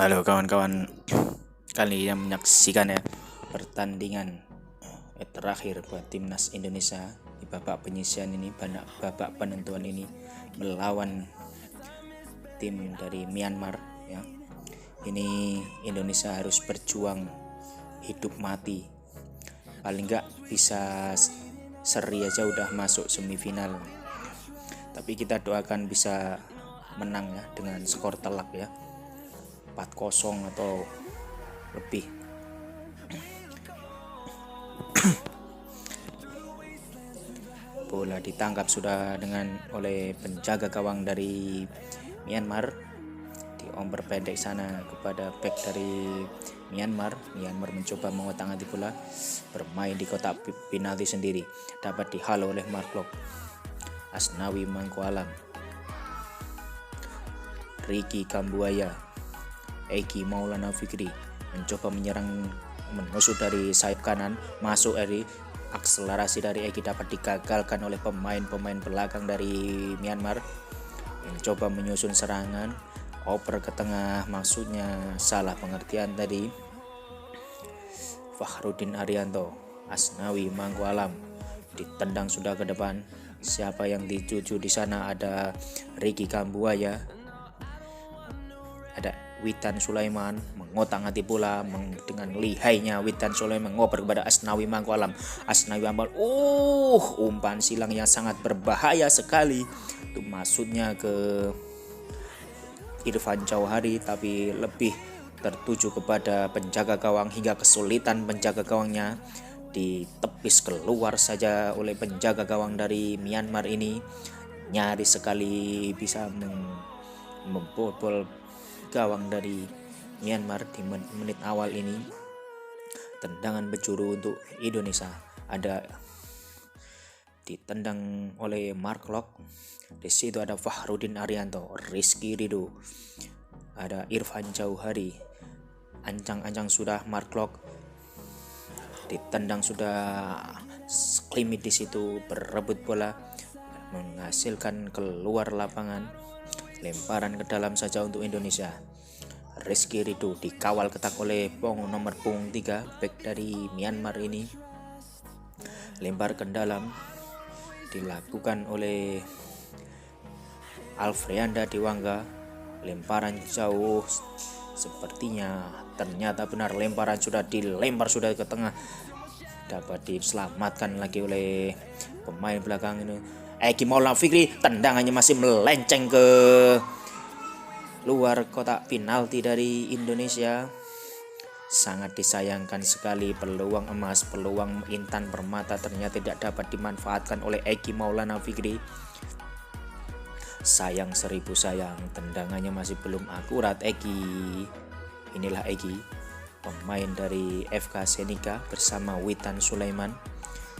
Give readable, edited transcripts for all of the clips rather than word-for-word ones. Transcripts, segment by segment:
Halo kawan-kawan, kali ini menyaksikan ya pertandingan terakhir buat timnas Indonesia di babak penyisihan ini, babak penentuan ini melawan tim dari Myanmar ya. Ini Indonesia harus berjuang hidup mati, paling nggak bisa seri aja udah masuk semifinal. Tapi kita doakan bisa menang ya dengan skor telak ya, 4-0 atau lebih. Bola ditangkap sudah oleh penjaga gawang dari Myanmar, dioper pendek sana kepada bek dari Myanmar. Myanmar mencoba mengotak-atik bola, bermain di kotak penalti sendiri, dapat dihalau oleh Mark Locke. Asnawi Mangkualam, Ricky Kambuaya, Egi Maulana Fikri mencoba menyerang, menusuk dari sayap kanan, masuk dari akselerasi dari Egi dapat digagalkan oleh pemain belakang dari Myanmar. Mencoba menyusun serangan, oper ke tengah, maksudnya salah pengertian tadi. Fakhrudin Arianto, Asnawi Mangkualam ditendang sudah ke depan. Siapa yang dituju di sana? Ada Ricky Kambuaya, ada Witan Sulaiman, mengotak-atik bola dengan lihainya. Witan Sulaiman mengoper kepada Asnawi Mangkualam. Asnawi Mangkualam, umpan silang yang sangat berbahaya sekali. Itu maksudnya ke Irfan Jauhari, tapi lebih tertuju kepada penjaga gawang hingga kesulitan penjaga gawangnya. Ditepis keluar saja oleh penjaga gawang dari Myanmar ini. Nyaris sekali bisa membobol gawang dari Myanmar di menit awal ini. Tendangan penjuru untuk Indonesia, ada ditendang oleh Mark Locke. Di situ ada Fakhrudin Arianto, Rizky Ridho, ada Irfan Jauhari. Ancang-ancang sudah Mark Locke, ditendang sudah Klimit di situ berebut bola, menghasilkan keluar lapangan. Lemparan ke dalam saja untuk Indonesia. Rizky Ridho dikawal ketat oleh nomor punggung 3 bek dari Myanmar ini. Lempar ke dalam dilakukan oleh Alfrianda Dewangga. Lemparan jauh, sepertinya ternyata benar lemparan sudah dilempar sudah ke tengah, dapat diselamatkan lagi oleh pemain belakang ini. Egi Maulana Fikri, tendangannya masih melenceng ke luar kotak penalti dari Indonesia. Sangat disayangkan sekali, peluang emas, peluang intan permata ternyata tidak dapat dimanfaatkan oleh Egi Maulana Fikri. Sayang 1000 sayang, tendangannya masih belum akurat Egi. Inilah Egi, pemain dari FK Senika bersama Witan Sulaiman.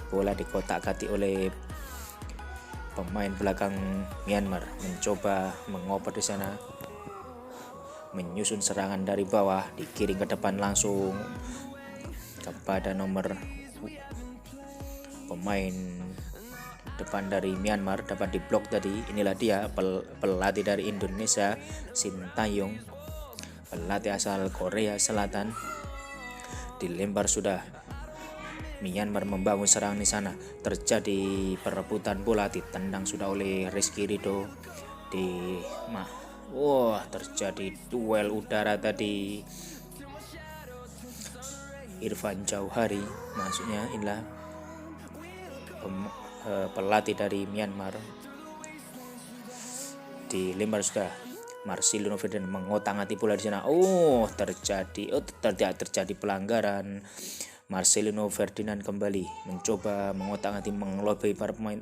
Bola dikotak-atik oleh pemain belakang Myanmar, mencoba mengoper di sana, menyusun serangan dari bawah, dikirim ke depan langsung kepada nomor pemain depan dari Myanmar, dapat diblok tadi. Inilah dia pelatih dari Indonesia, Sintayong, pelatih asal Korea Selatan. Dilempar sudah, Myanmar membangun serangan di sana. Terjadi perebutan bola, ditendang sudah oleh Rizky Ridho. Terjadi duel udara tadi. Irfan Jauhari, maksudnya inilah pelatih dari Myanmar. Dilempar sudah, Marcelino Ferdinand mengotak-atik bola di sana. Terjadi pelanggaran. Marcelino Ferdinand kembali mencoba mengotak-atik, mengelobai para pemain.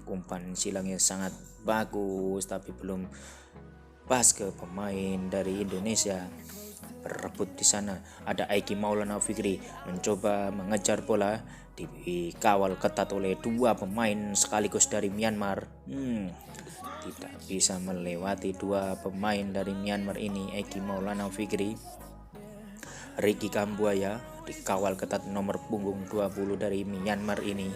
Umpan silangnya sangat bagus, tapi belum pas ke pemain dari Indonesia. Berebut di sana, ada Egi Maulana Fikri mencoba mengejar bola, dikawal ketat oleh 2 pemain sekaligus dari Myanmar. Tidak bisa melewati 2 pemain dari Myanmar ini, Egi Maulana Fikri. Ricky Kambuaya dikawal ketat nomor punggung 20 dari Myanmar ini.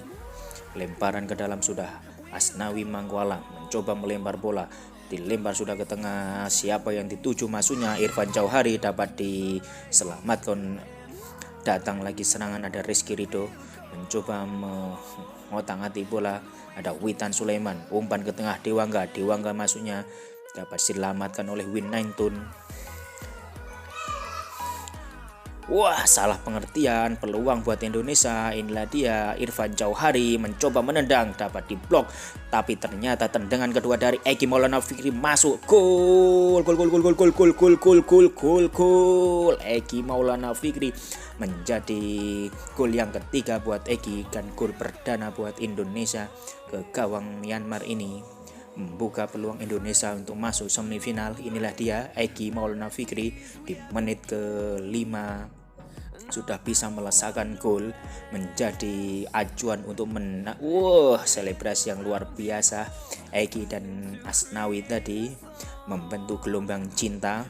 Lemparan ke dalam sudah, Asnawi Mangkualam mencoba melempar bola, dilempar sudah ke tengah, siapa yang dituju masuknya Irfan Jauhari dapat diselamatkan. Datang lagi serangan, ada Rizky Ridho mencoba mengotak-atik bola, ada Witan Sulaiman umpan ke tengah, Dewangga masuknya dapat diselamatkan oleh Win 9tun. Wah, salah pengertian, peluang buat Indonesia. Inilah dia, Irfan Jauhari mencoba menendang, dapat diblok, tapi ternyata tendangan kedua dari Egy Maulana Fikri masuk. Gol. Egy Maulana Fikri menjadi gol yang ketiga buat Egy dan gol perdana buat Indonesia ke gawang Myanmar ini, membuka peluang Indonesia untuk masuk semifinal. Inilah dia, Egy Maulana Fikri di menit ke-5 sudah bisa melesakkan gol, menjadi acuan untuk selebrasi yang luar biasa. Egy dan Asnawi tadi membentuk gelombang cinta.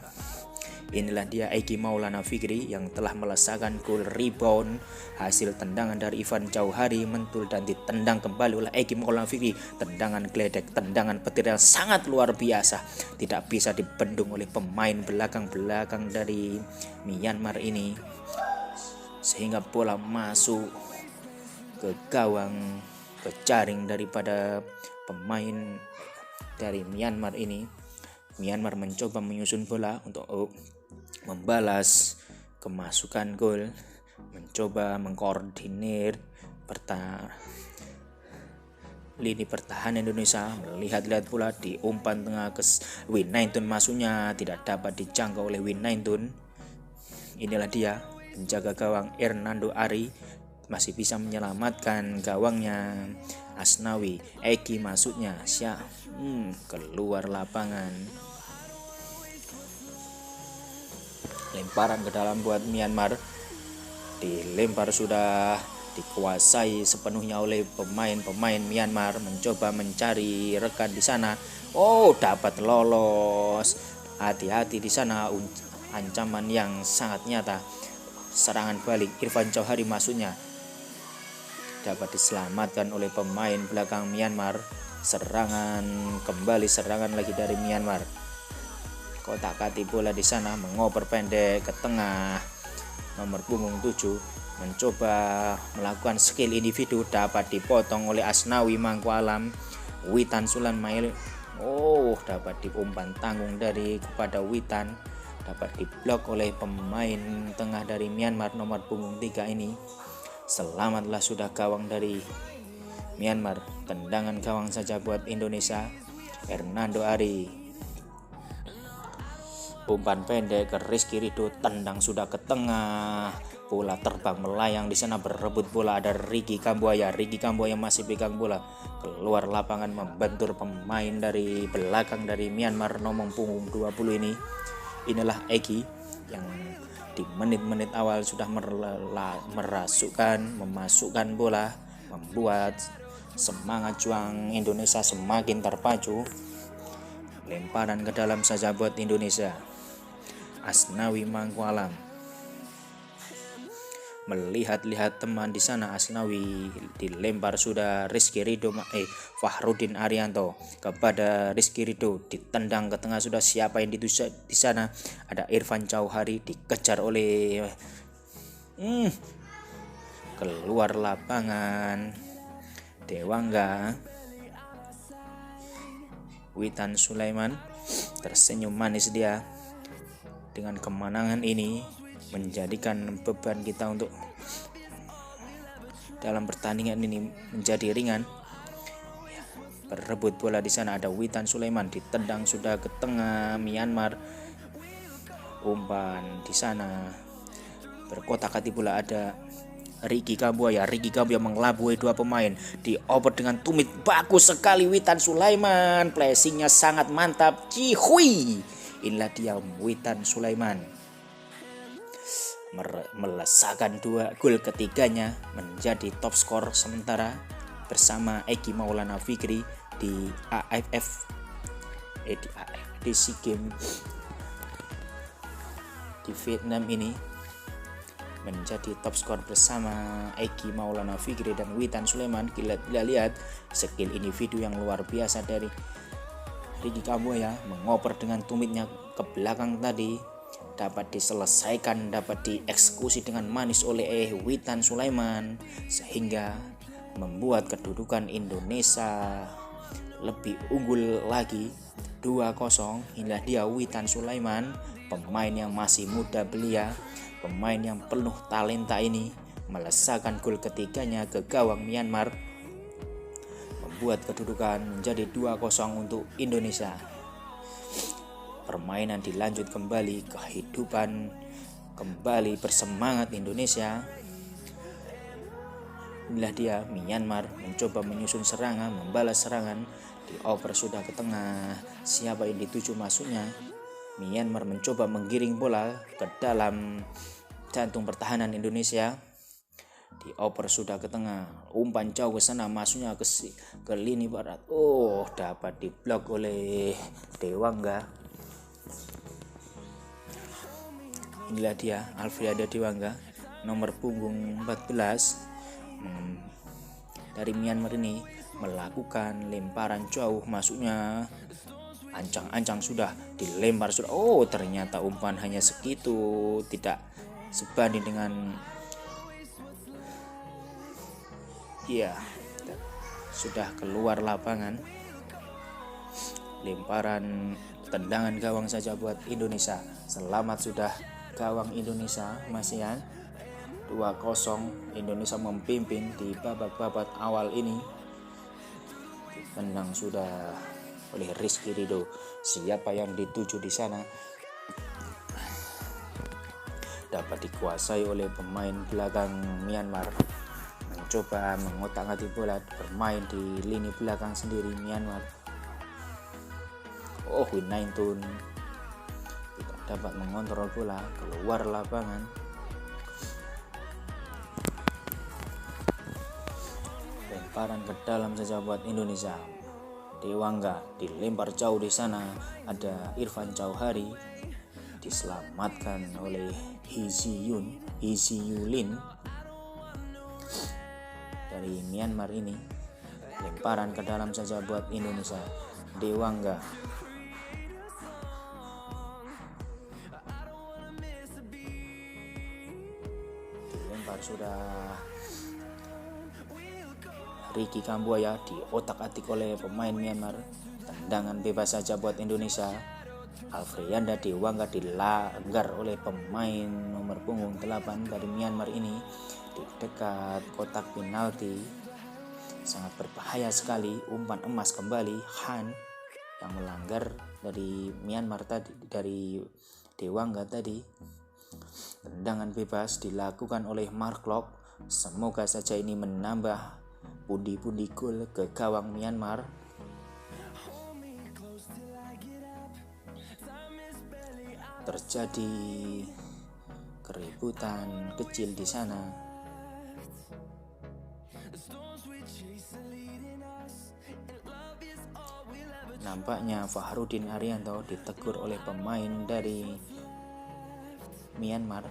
Inilah dia Egy Maulana Fikri yang telah melesakkan gol rebound hasil tendangan dari Irfan Jauhari, mentul dan ditendang kembali oleh Egy Maulana Fikri. Tendangan geledek, tendangan petir yang sangat luar biasa, tidak bisa dibendung oleh pemain belakang dari Myanmar ini, sehingga bola masuk ke gawang, ke jaring daripada pemain dari Myanmar ini. Myanmar mencoba menyusun bola untuk membalas kemasukan gol, mencoba mengkoordinir lini pertahanan Indonesia. Melihat pula di umpan tengah ke Win 9tun masuknya tidak dapat dijangkau oleh Win 9tun. Inilah dia, penjaga gawang Hernando Ari masih bisa menyelamatkan gawangnya. Asnawi, Egy masuknya, keluar lapangan. Lemparan ke dalam buat Myanmar, dilempar sudah dikuasai sepenuhnya oleh pemain Myanmar, mencoba mencari rekan di sana. Dapat lolos. Hati-hati di sana, ancaman yang sangat nyata. Serangan balik Irfan Jauhari masuknya dapat diselamatkan oleh pemain belakang Myanmar. Serangan lagi dari Myanmar. Kotak-atik bola di sana, mengoper pendek ke tengah. Nomor punggung 7 mencoba melakukan skill individu, dapat dipotong oleh Asnawi Mangkualam. Witan Sulaiman dapat diumpan tanggung kepada Witan, dapat diblok oleh pemain tengah dari Myanmar nomor punggung 3 ini. Selamatlah sudah gawang dari Myanmar. Tendangan gawang saja buat Indonesia. Hernando Ari, umpan pendek ke Rizky Ridho, tendang sudah ke tengah. Bola terbang melayang di sana, berebut bola ada Ricky Kambuaya. Masih pegang bola, keluar lapangan, membentur pemain dari belakang dari Myanmar nomor punggung 20 ini. Inilah Egy yang di menit-menit awal sudah memasukkan bola, membuat semangat juang Indonesia semakin terpacu. Lemparan ke dalam saja buat Indonesia. Asnawi Mangkualam melihat-lihat teman di sana. Asnawi dilempar sudah Rizky Ridho, Fahrudin Arianto kepada Rizky Ridho, ditendang ke tengah sudah. Siapa yang dituju di sana? Ada Irfan Jauhari, dikejar oleh keluar lapangan Dewangga. Witan Sulaiman tersenyum manis dia. Dengan kemenangan ini menjadikan beban kita untuk dalam pertandingan ini menjadi ringan. Berebut bola di sana, ada Witan Sulaiman, ditendang sudah ke tengah Myanmar. Umpan di sana berkotak-atik bola, ada Ricky Kambuaya mengelabui dua pemain, dioper dengan tumit, bagus sekali Witan Sulaiman, placingnya sangat mantap. Cihui, inilah dia Witan Sulaiman melesakkan 2 gol ketiganya, menjadi top skor sementara bersama Egy Maulana Fikri di AFF di SEA Games di Vietnam ini, menjadi top skor bersama Egy Maulana Fikri dan Witan Sulaiman. Kita lihat skill individu yang luar biasa dari Ricky Kambuaya mengoper dengan tumitnya ke belakang tadi, dapat diselesaikan, dapat dieksekusi dengan manis oleh Witan Sulaiman, sehingga membuat kedudukan Indonesia lebih unggul lagi 2-0. Inilah dia Witan Sulaiman, pemain yang masih muda belia, pemain yang penuh talenta ini melesakkan gol ketiganya ke gawang Myanmar, membuat kedudukan menjadi 2-0 untuk Indonesia. Permainan dilanjut kembali, kehidupan kembali, bersemangat Indonesia. Inilah dia Myanmar mencoba menyusun serangan, membalas serangan, dioper sudah ke tengah, siapa yang dituju masuknya. Myanmar mencoba menggiring bola ke dalam jantung pertahanan Indonesia, dioper sudah ke tengah, umpan jauh ke sana, masuknya ke lini barat. Dapat diblok oleh Dewangga. Inilah dia Alfriada Dewangga, nomor punggung 14 dari Myanmar ini, melakukan lemparan jauh, masuknya ancang-ancang sudah dilempar sudah. Ternyata umpan hanya segitu, tidak sebanding dengan sudah keluar lapangan. Lemparan tendangan gawang saja buat Indonesia. Selamat sudah gawang Indonesia, Masian. 2-0 Indonesia memimpin di babak awal ini. Ditendang sudah oleh Rizky Ridho. Siapa yang dituju di sana dapat dikuasai oleh pemain belakang Myanmar. Mencoba mengotak-atik bola, bermain di lini belakang sendiri Myanmar. Winaitun tidak dapat mengontrol bola, keluar lapangan. Lemparan ke dalam saja buat Indonesia. Dewangga dilempar jauh, di sana ada Irfan Jauhari, diselamatkan oleh Hezi Yulin dari Myanmar ini. Lemparan ke dalam saja buat Indonesia. Dewangga dilempar sudah Ricky Kambuaya, diotak-atik oleh pemain Myanmar. Tendangan bebas saja buat Indonesia. Alfriada Dewangga dilanggar oleh pemain nomor punggung 8 dari Myanmar ini di dekat kotak penalti. Sangat berbahaya sekali. Umpan emas kembali Han yang melanggar dari Myanmar tadi, dari Dewangga tadi. Tendangan bebas dilakukan oleh Mark Lok. Semoga saja ini menambah pundi-pundi gol ke gawang Myanmar. Terjadi keributan kecil di sana. Nampaknya Fahrudin Arianto ditegur oleh pemain dari Myanmar.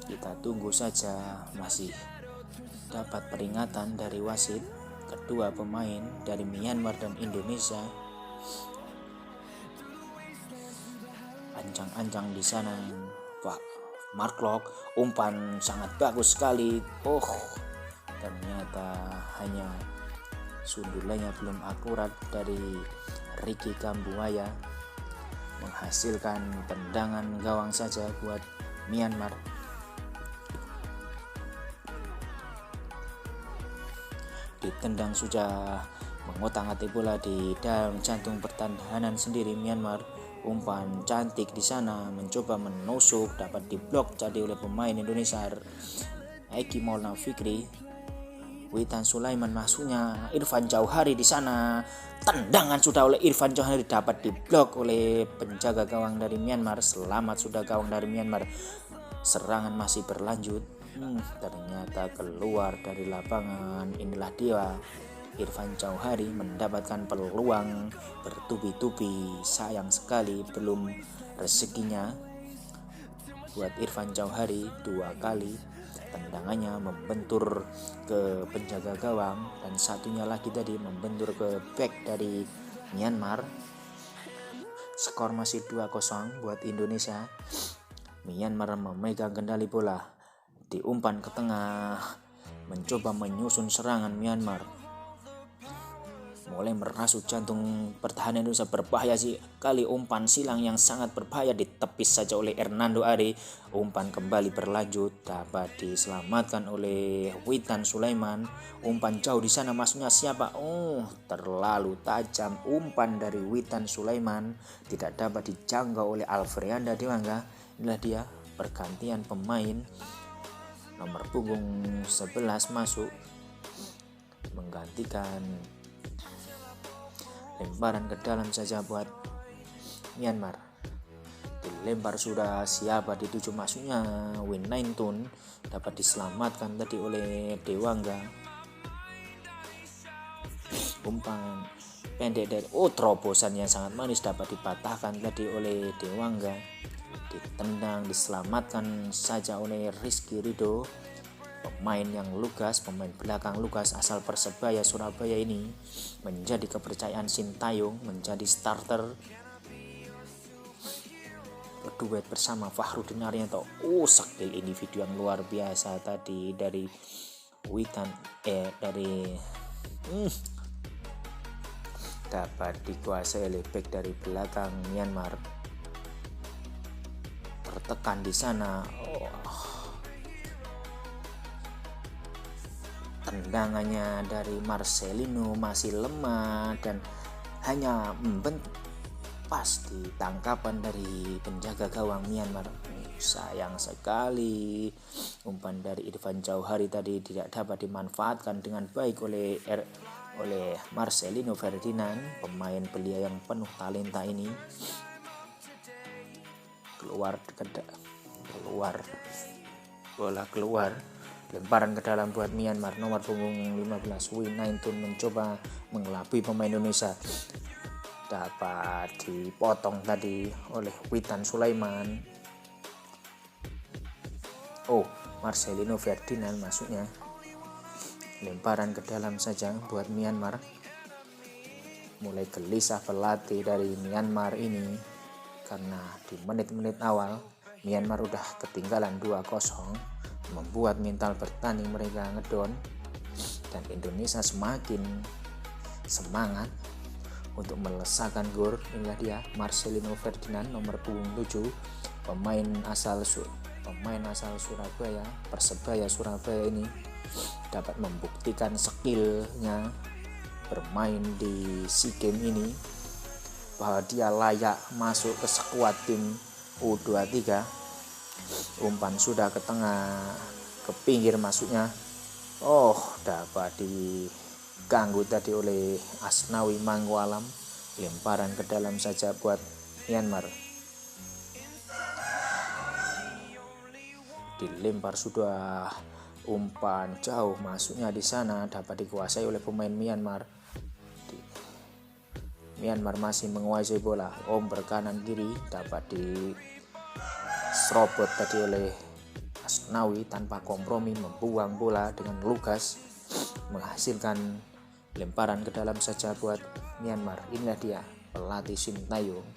Kita tunggu saja, masih dapat peringatan dari wasit. Kedua pemain dari Myanmar dan Indonesia ancang-ancang di sana. Mark Lok, umpan sangat bagus sekali. Ternyata hanya sundulannya belum akurat dari Ricky Kambuaya, menghasilkan tendangan gawang saja buat Myanmar. Ditendang sudah mengotak-atik bola di dalam jantung pertahanan sendiri Myanmar. Umpan cantik di sana, mencoba menusuk, dapat diblok jadi oleh pemain Indonesia Eki Maulana Fikri. Witan Sulaiman masuknya, Irfan Jauhari di sana. Tendangan sudah oleh Irfan Jauhari, dapat diblok oleh penjaga gawang dari Myanmar. Selamat sudah gawang dari Myanmar. Serangan masih berlanjut. Ternyata keluar dari lapangan. Inilah dia Irfan Jauhari mendapatkan peluang bertubi-tubi. Sayang sekali belum rezekinya buat Irfan Jauhari 2 kali tendangannya membentur ke penjaga gawang, dan satunya lagi tadi membentur ke back dari Myanmar. Skor masih 2-0 buat Indonesia. Myanmar memegang kendali bola, diumpan ke tengah, mencoba menyusun serangan Myanmar. Mulai merasuk jantung pertahanan Indonesia, berbahaya sih kali umpan silang yang sangat berbahaya, ditepis saja oleh Hernando Ari. Umpan kembali berlanjut, dapat diselamatkan oleh Witan Sulaiman. Umpan jauh di sana, maksudnya siapa? Terlalu tajam umpan dari Witan Sulaiman, tidak dapat dijangkau oleh Alfreanda Dewangga. Inilah dia pergantian pemain, nomor punggung 11 masuk menggantikan. Lemparan ke dalam saja buat Myanmar, dilempar sudah, siapa dituju, maksudnya Win 19, dapat diselamatkan tadi oleh Dewangga. Umpan pendek dari terobosan yang sangat manis dapat dipatahkan tadi oleh Dewangga, ditendang, diselamatkan saja oleh Rizky Ridho. Pemain yang lugas, pemain belakang lugas asal Persebaya Surabaya ini menjadi kepercayaan Sintayong, menjadi starter, berduet bersama Fakhrudin Arianto. Skill individu yang luar biasa tadi dari Witan dapat dikuasai oleh back dari belakang Myanmar. Tertekan di sana. Tendangannya dari Marcelino masih lemah dan hanya pas di tangkapan dari penjaga gawang Myanmar. Sayang sekali umpan dari Irfan Jauhari tadi tidak dapat dimanfaatkan dengan baik oleh Marcelino Ferdinand, pemain belia yang penuh talenta ini. Bola keluar, lemparan ke dalam buat Myanmar. Nomor punggung 15 Win 19 mencoba mengelabui pemain Indonesia, dapat dipotong tadi oleh Witan Sulaiman. Marcelino Ferdinand maksudnya. Lemparan ke dalam saja buat Myanmar. Mulai gelisah pelatih dari Myanmar ini karena di menit-menit awal Myanmar udah ketinggalan 2-0, membuat mental bertanding mereka ngedon, dan Indonesia semakin semangat untuk melesakkan gol. Inilah dia Marcelino Ferdinand, nomor punggung 7, pemain asal Surabaya, Persebaya Surabaya ini dapat membuktikan skillnya bermain di SEA Games ini, bahwa dia layak masuk ke skuad tim U23. Umpan sudah ke tengah, ke pinggir maksudnya. Dapat diganggu tadi oleh Asnawi Mangkualam. Lemparan ke dalam saja buat Myanmar. Dilempar sudah, umpan jauh maksudnya di sana, dapat dikuasai oleh pemain Myanmar. Myanmar masih menguasai bola. Berkanan kiri dapat diserobot tadi oleh Asnawi tanpa kompromi, membuang bola dengan lugas, menghasilkan lemparan ke dalam saja buat Myanmar. Inilah dia pelatih Sintayong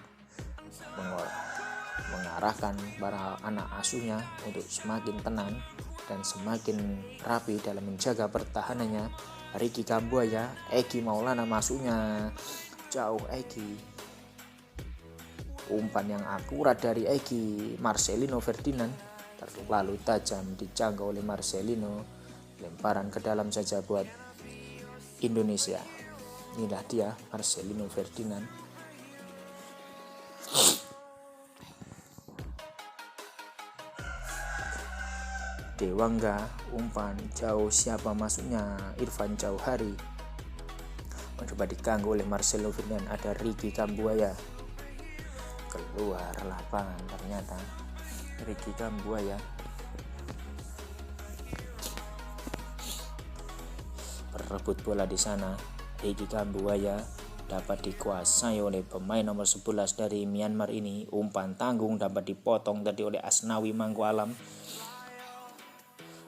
mengarahkan para anak asuhnya untuk semakin tenang dan semakin rapi dalam menjaga pertahanannya. Ricky Kambuaya, Egi Maulana maksudnya, jauh Egi. Umpan yang akurat dari Egi. Marcelino Ferdinand terlalu tajam, dijangkau oleh Marcelino. Lemparan ke dalam saja buat Indonesia. Inilah dia Marcelino Ferdinand. Dewangga, umpan jauh, siapa maksudnya? Irfan Jauhari. Mencoba diganggu oleh Marcelo Ferdinand. Ada Ricky Kambuaya, keluar lapangan ternyata Ricky Kambuaya. Berebut bola di sana. Ricky Kambuaya dapat dikuasai oleh pemain nomor 11 dari Myanmar ini. Umpan tanggung dapat dipotong tadi oleh Asnawi Mangkualam.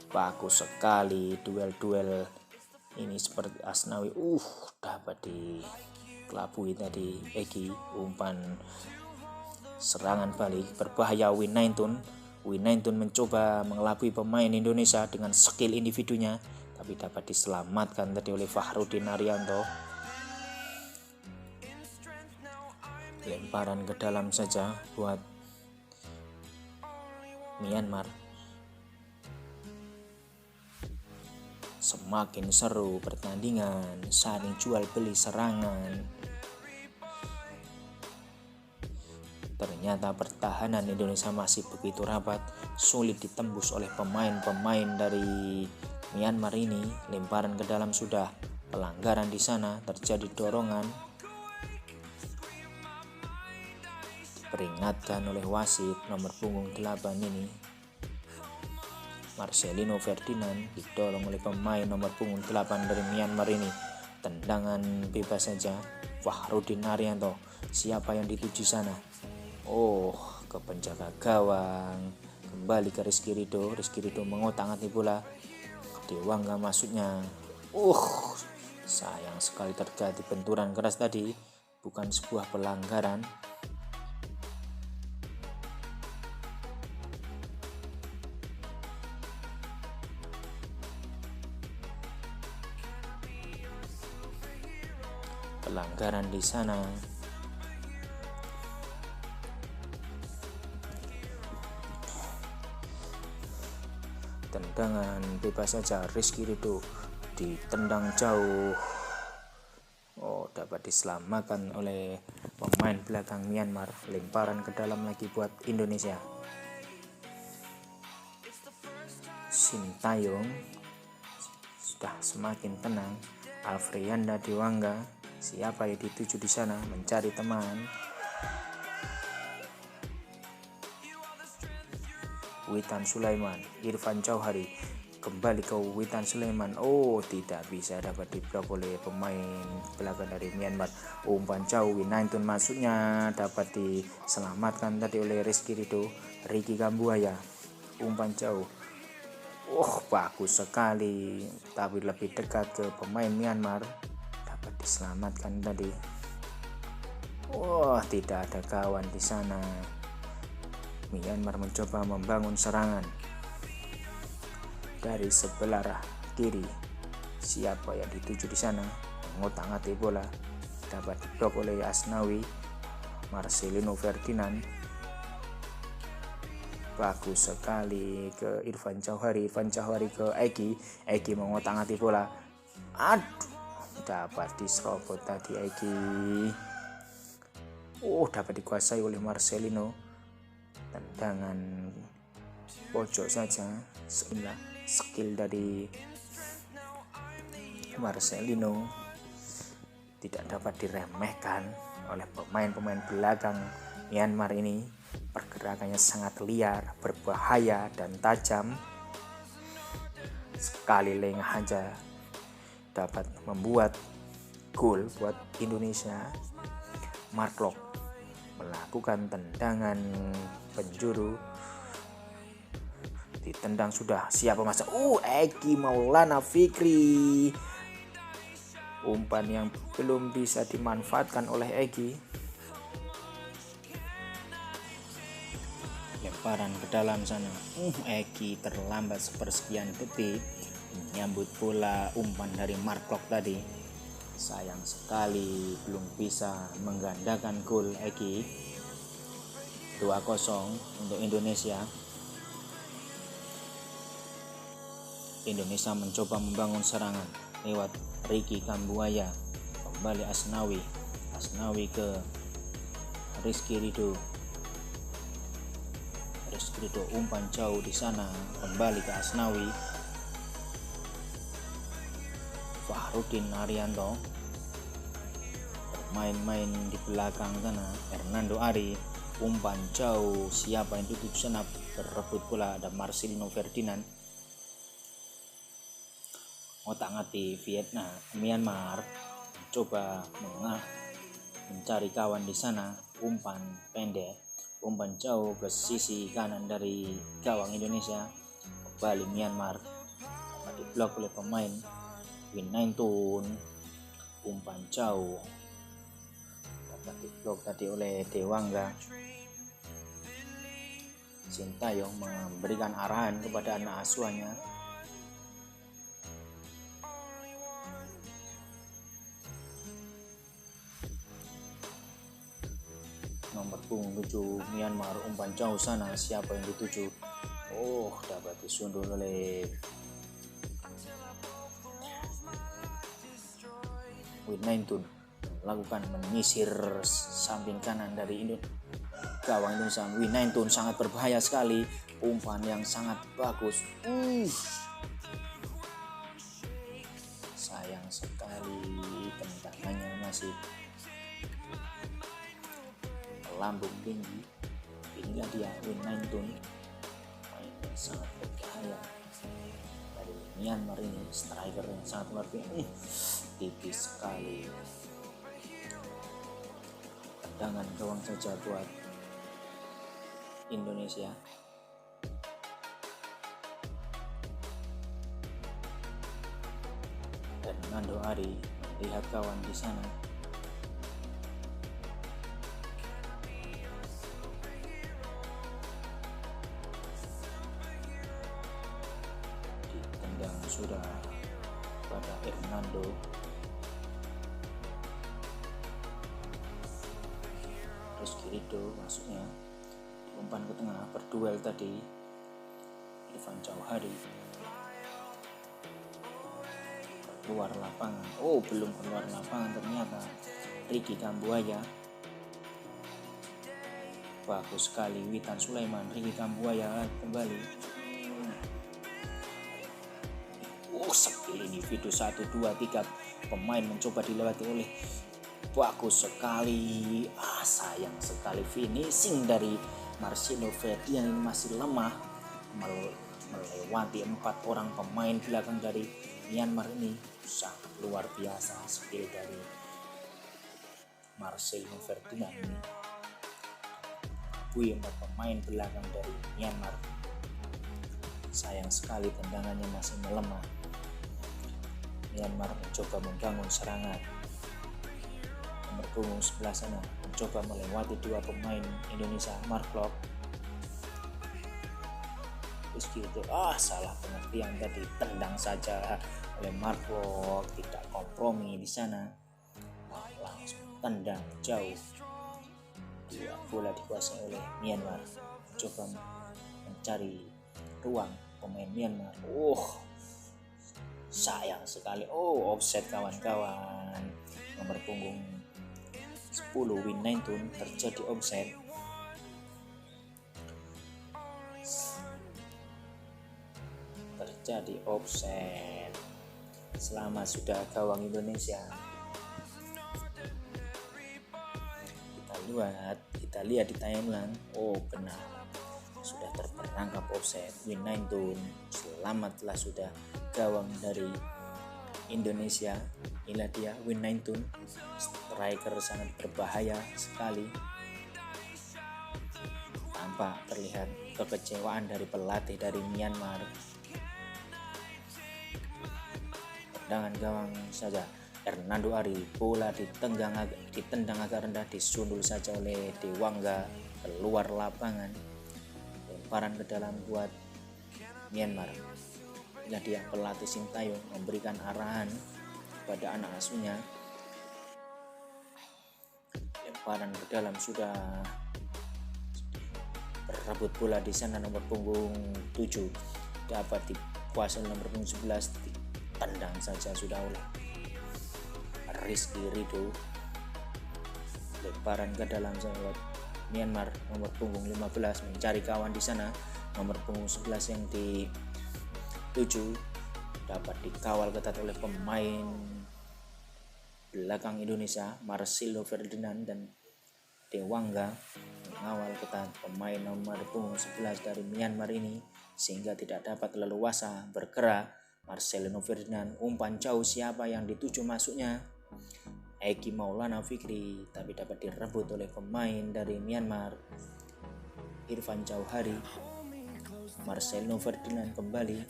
Bagus sekali duel-duel ini seperti Asnawi. Dapat dikelabui tadi Egi. Umpan serangan balik berbahaya Winaitun. Winaitun mencoba mengelabui pemain Indonesia dengan skill individunya, tapi dapat diselamatkan tadi oleh Fahrudin Arianto. Lemparan ke dalam saja buat Myanmar. Semakin seru pertandingan, saling jual beli serangan. Ternyata pertahanan Indonesia masih begitu rapat, sulit ditembus oleh pemain-pemain dari Myanmar ini. Lemparan ke dalam sudah, pelanggaran di sana, terjadi dorongan. Peringatkan oleh wasit nomor punggung 8 ini. Marcelino Ferdinand didorong oleh pemain nomor punggung 8 dari Myanmar ini. Tendangan bebas saja. Fahrudin Arianto, siapa yang dituju sana? Ke penjaga gawang. Kembali ke Rizky Ridho. Rizky Ridho mengotak-atik bola. Dewangga maksudnya. Sayang sekali terjadi benturan keras tadi. Bukan sebuah pelanggaran. Pelanggaran di sana. Tendangan bebas saja. Rizky Ridho ditendang jauh. Dapat diselamatkan oleh pemain belakang Myanmar. Lemparan ke dalam lagi buat Indonesia. Sintayong sudah semakin tenang. Alfrianda Dewangga, siapa yang dituju di sana? Mencari teman. Witan Sulaiman, Irfan Jauhari, kembali ke Witan Sulaiman. Tidak bisa dapat diblok oleh pemain belakang dari Myanmar. Umpan jauh, Winaitun masuknya dapat diselamatkan tadi oleh Rizky Ridho. Ricky Kambuaya, umpan jauh. Bagus sekali, tapi lebih dekat ke pemain Myanmar. Dapat diselamatkan tadi. Tidak ada kawan di sana. Myanmar mencoba membangun serangan dari sebelah kiri. Siapa yang dituju di sana? Mengotak-atik bola. Dapat diblok oleh Asnawi. Marcelino Ferdinand. Bagus sekali ke Irfan Jauhari. Irfan Jauhari ke Egi. Egi mengotak-atik bola. Dapat diserobot tadi Egi. Dapat dikuasai oleh Marcelino. Tendangan pojok saja. Skill dari Marcelino tidak dapat diremehkan oleh pemain-pemain belakang Myanmar ini. Pergerakannya sangat liar, berbahaya dan tajam. Sekali lengah saja dapat membuat gol buat Indonesia. Mark Locke melakukan tendangan penjuru. Ditendang sudah, siapa masa? Egi Maulana Fikri. Umpan yang belum bisa dimanfaatkan oleh Egi. Lemparan ke dalam sana. Egi terlambat sepersekian detik menyambut bola umpan dari Mark Locke tadi. Sayang sekali belum bisa menggandakan gol Egi. 2-0 untuk Indonesia. Indonesia mencoba membangun serangan lewat Ricky Kambuaya. Kembali Asnawi. Asnawi ke Rizky Ridho. Rizky Ridho umpan jauh di sana. Kembali ke Asnawi. Fahrudin Arianto bermain-main di belakang sana. Hernando Ari, umpan jauh, siapa yang dituju sana? Berebut bola ada Marcelino Ferdinand. Otak-atik Vietnam. Myanmar coba mencari kawan di sana. Umpan pendek, umpan jauh ke sisi kanan dari gawang Indonesia. Kembali Myanmar. diblok oleh pemain Win9tun. Umpan jauh dapat diblok tadi oleh Dewangga. Sintayong memberikan arahan kepada anak asuhannya. Nomor punggung 7 Myanmar, umpan jauh sana, siapa yang dituju? Oh, dapat disundul oleh Win9tun. Melakukan menyisir samping kanan dari gawang Indonesia. Win9tun sangat berbahaya sekali, umpan yang sangat bagus. Sayang sekali tendangannya masih lambung tinggi. Inilah dia Win9tun, sangat berbahaya dari Myanmar ini. Striker yang sangat luar biasa, tipis sekali. Tendangan gawang saja buat Indonesia. Hernando Ari melihat kawan di sana. Ditendang sudah pada Hernando. Rizky Ridho masuknya, umpan ke tengah, berduel tadi Irfan Jauhari. Keluar lapangan, belum keluar lapangan ternyata Ricky Kambuaya. Bagus sekali Witan Sulaiman. Ricky Kambuaya kembali. Skill individu 1, 2, 3 pemain mencoba dilewati oleh. Bagus sekali. Sayang sekali finishing dari Marcelo Ferdinand ini masih lemah, melewati 4 orang pemain belakang dari Myanmar ini. Sangat luar biasa skill dari Marcelo Ferdinand ini. Bui 4 pemain belakang dari Myanmar. Sayang sekali tendangannya masih melemah. Myanmar mencoba membangun serangan. Nomor punggung sebelah sana mencoba melewati 2 pemain Indonesia. Mark Klok. Rizky itu salah pengertian tadi, tendang saja oleh Mark Klok, tidak kompromi di sana. Langsung tendang jauh. Bola dikuasai oleh Myanmar. Coba mencari ruang pemain Myanmar. Sayang sekali. Offset kawan-kawan. Nomor punggung 10 Win9tun terjadi offset. Selamat sudah gawang Indonesia. Kita lihat di timeline. Benar, sudah terperangkap offset. Win9tun selamatlah sudah gawang dari Indonesia. Inilah dia Win9tun, striker sangat berbahaya sekali. Tampak terlihat kekecewaan dari pelatih dari Myanmar. Tendangan gawang saja Hernando Ari, bola ditendang agak rendah, disundul saja oleh Dewangga keluar lapangan. Lemparan ke dalam buat Myanmar. Inilah dia pelatih Sintayong memberikan arahan kepada anak asuhnya. Lemparan ke dalam, sudah berebut bola di sana. Nomor punggung 7 dapat dikuasai nomor punggung 11, tendang saja sudah oleh Rizky Ridho. Lemparan ke dalam sahabat Myanmar. Nomor punggung 15 mencari kawan di sana. Nomor punggung 11 yang dituju dapat dikawal ketat oleh pemain belakang Indonesia, Marcelo Ferdinand dan Dewangga. Mengawal ketat pemain nomor punggung 11 dari Myanmar ini sehingga tidak dapat leluasa bergerak. Marcelino Ferdinand, umpan jauh, siapa yang dituju masuknya? Eki Maulana Fikri, tapi dapat direbut oleh pemain dari Myanmar, Irfan Jauhari. Marcelino Ferdinand kembali.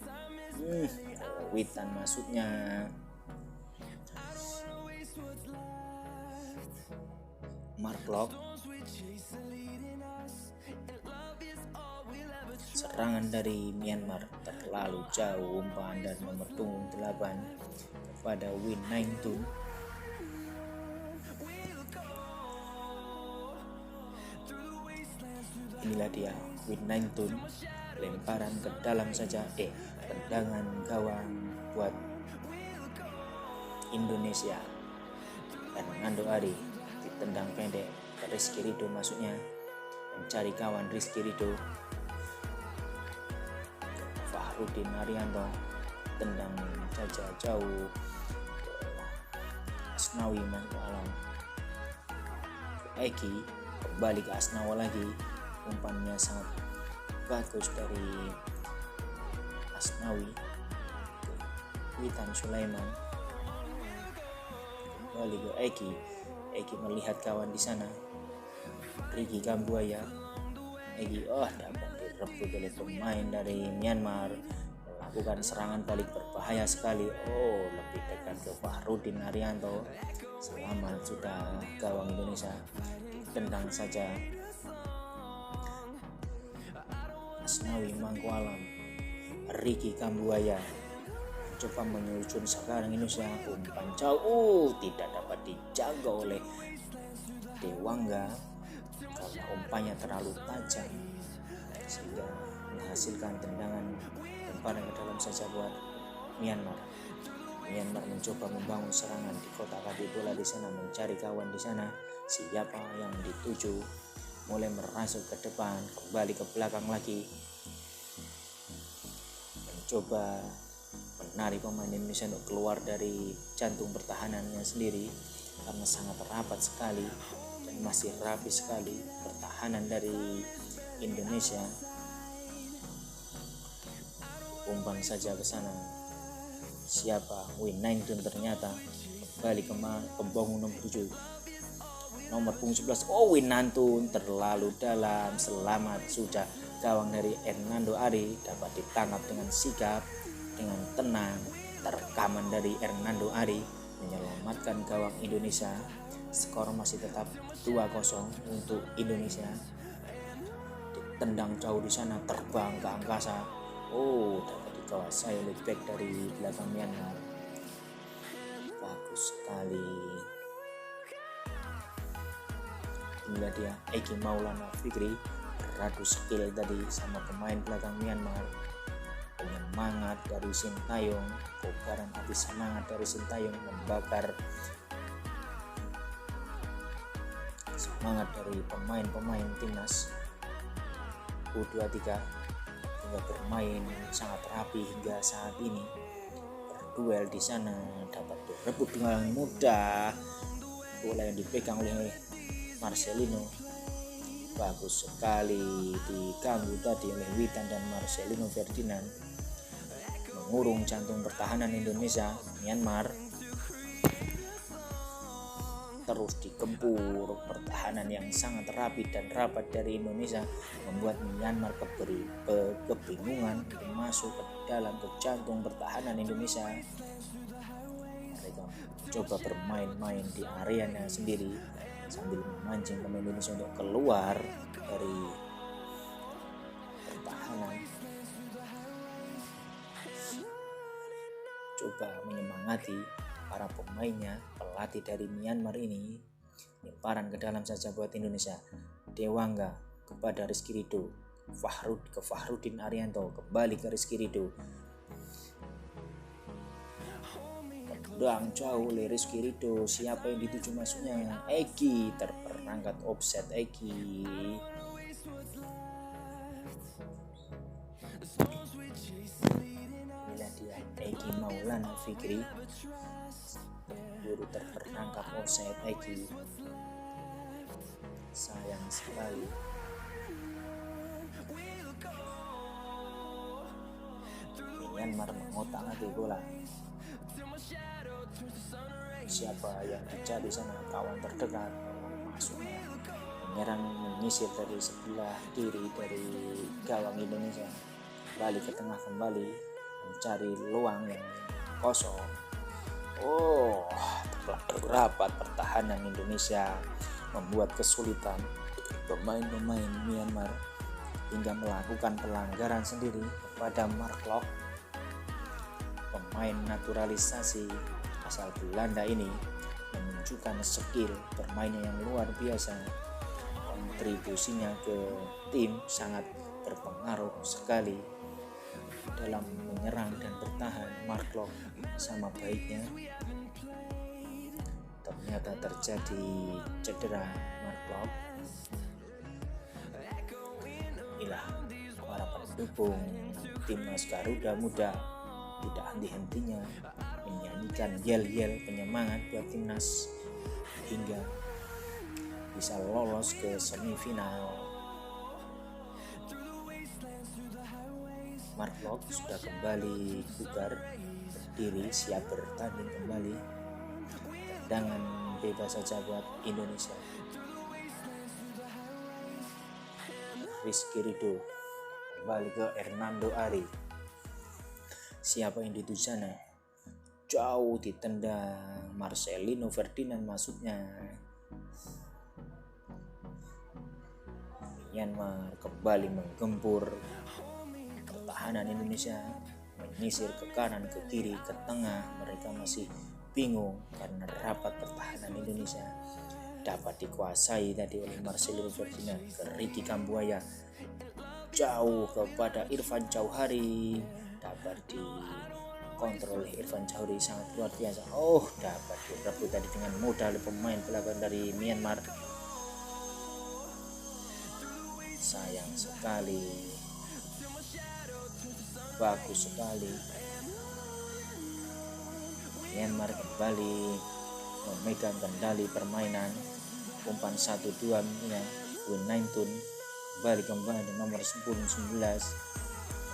Witan masuknya. Mark Locke. Serangan dari Myanmar terlalu jauh, umpan dan nomor punggung 8 kepada Win 19. Inilah dia Win 19, lemparan ke dalam saja, tendangan gawang buat Indonesia. Hernando Ari ditendang pendek ke Rizky Ridho, masuknya mencari kawan Rizky Ridho. Fahrudin Arianto tendang saja jauh ke Asnawi Mangku Alam. Eki kembali ke Asnawa lagi, umpannya sangat bagus dari Asnawi ke Witan Sulaiman. Kembali ke Eki. Eki melihat kawan di sana, Ricky Kambuaya. Eki dapat direbut oleh pemain dari Myanmar, melakukan serangan balik berbahaya sekali. Lebih dekat ke Fahrudin Arianto. Selamat sudah gawang Indonesia, ditendang saja Asnawi Mangku Alam. Ricky Kambuaya coba menyusun sekarang Indonesia, umpan jauh tidak dapat dijaga oleh Dewangga karena umpannya terlalu tajam sehingga menghasilkan tendangan lemparan ke dalam saja buat Myanmar. Myanmar mencoba membangun serangan di kotak kaki bola di sana, mencari kawan di sana. Siapa yang dituju, mulai merasuk ke depan, kembali ke belakang lagi, mencoba menarik pemain Indonesia untuk keluar dari jantung pertahanannya sendiri karena sangat rapat sekali dan masih rapi sekali pertahanan dari Indonesia. Umpan saja ke sana. Siapa? Win 19 ternyata kembali ke pembongung nomor 7. Nomor punggung 11. Win 19 terlalu dalam. Selamat sudah gawang dari Hernando Ari dapat ditangkap dengan sigap, dengan tenang. Terekaman dari Hernando Ari menyelamatkan gawang Indonesia. Skor masih tetap 2-0 untuk Indonesia. Ditendang jauh di sana, terbang ke angkasa. Dapat dikuasai oleh back dari belakang Myanmar. Bagus sekali. Inilah dia Eki Maulana Fikri, beradu skill tadi sama pemain belakang Myanmar. Penyemangat dari Sintayong, kobaran api semangat dari Sintayong membakar semangat dari pemain-pemain timnas U23 hingga bermain sangat rapi hingga saat ini. Berduel di sana, dapat direbut dengan mudah. Bola yang dipegang oleh Marcelino bagus sekali, diganggu tadi oleh Witan dan Marcelino Ferdinand, mengurung jantung pertahanan Indonesia. Myanmar terus digempur, pertahanan yang sangat rapi dan rapat dari Indonesia membuat Myanmar kebingungan untuk masuk ke dalam ke jantung pertahanan Indonesia. Mereka coba bermain-main di areanya sendiri sambil memancing pemain Indonesia untuk keluar dari pertahanan. Coba menyemangati para pemainnya, pelatih dari Myanmar ini. Lemparan ke dalam saja buat Indonesia. Dewangga kepada Rizky Ridho, ke Fahrudin Arianto, kembali ke Rizky Ridho. Tendang jauh oleh Rizky Ridho. Siapa yang dituju masuknya? Eki, terperangkap offset Eki. Inilah dia Eki Maulana Fikri, guru terperangkap offset Eki. Sayang sekali. Myanmar mengotak-atik bola. Siapa yang dicari sana? Kawan terdekat masuknya, menyerang menyisir dari sebelah kiri dari gawang Indonesia, kembali ke tengah, kembali mencari luang yang kosong. Rapat pertahanan Indonesia membuat kesulitan pemain-pemain Myanmar hingga melakukan pelanggaran sendiri kepada Mark Klok. Pemain naturalisasi asal Belanda ini menunjukkan skill bermainnya yang luar biasa. Kontribusinya ke tim sangat berpengaruh sekali dalam menyerang dan bertahan. Mark Klok sama baiknya ternyata terjadi cedera Mark Klok. Inilah para pendukung timnas Garuda Muda tidak henti-hentinya menyanyikan yel-yel penyemangat buat timnas hingga bisa lolos ke semifinal. Mark Klok sudah kembali bugar, berdiri siap bertanding kembali. Tendangan bebas saja buat Indonesia. Rizky Ridho kembali ke Hernando Ari. Siapa yang dituju sana? Jauh ditendang Marcelino Ferdinand masuknya. Myanmar kembali menggempur pertahanan Indonesia, menyisir ke kanan, ke kiri, ke tengah. Mereka masih bingung karena rapat pertahanan Indonesia dapat dikuasai tadi oleh Marcelino Ferdinand ke Ricky Kambuaya, jauh kepada Irfan Jauhari, dapat dikontrol oleh Irfan Jauhari, sangat luar biasa. Dapat direbut tadi dengan mudah oleh pemain belakang dari Myanmar. Sayang sekali, bagus sekali. Myanmar kembali memegang kendali permainan. Umpan 1-2 Win Naintun kembali nomor 10-11,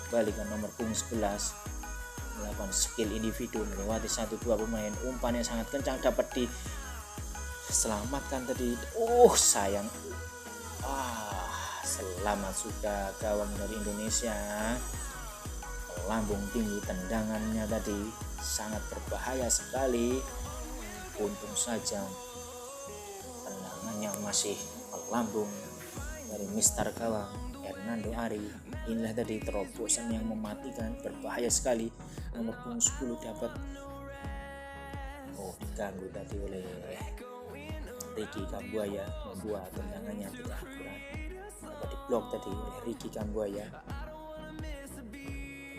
kembali ke nomor punggung 11, melakukan skill individu melewati 1-2 pemain. Umpannya sangat kencang, dapat diselamatkan tadi. Sayang. Selamat sudah gawang dari Indonesia. Lambung tinggi, tendangannya tadi sangat berbahaya sekali. Untung saja tendangannya masih melambung dari Mister Gawang Hernando Ari. Inilah tadi terobosan yang mematikan, berbahaya sekali. Nomor punggung 10 dapat diganggu tadi oleh Ricky Kambuaya, membuat tendangannya tidak akurat. Dapat diblok tadi oleh Ricky Kambuaya.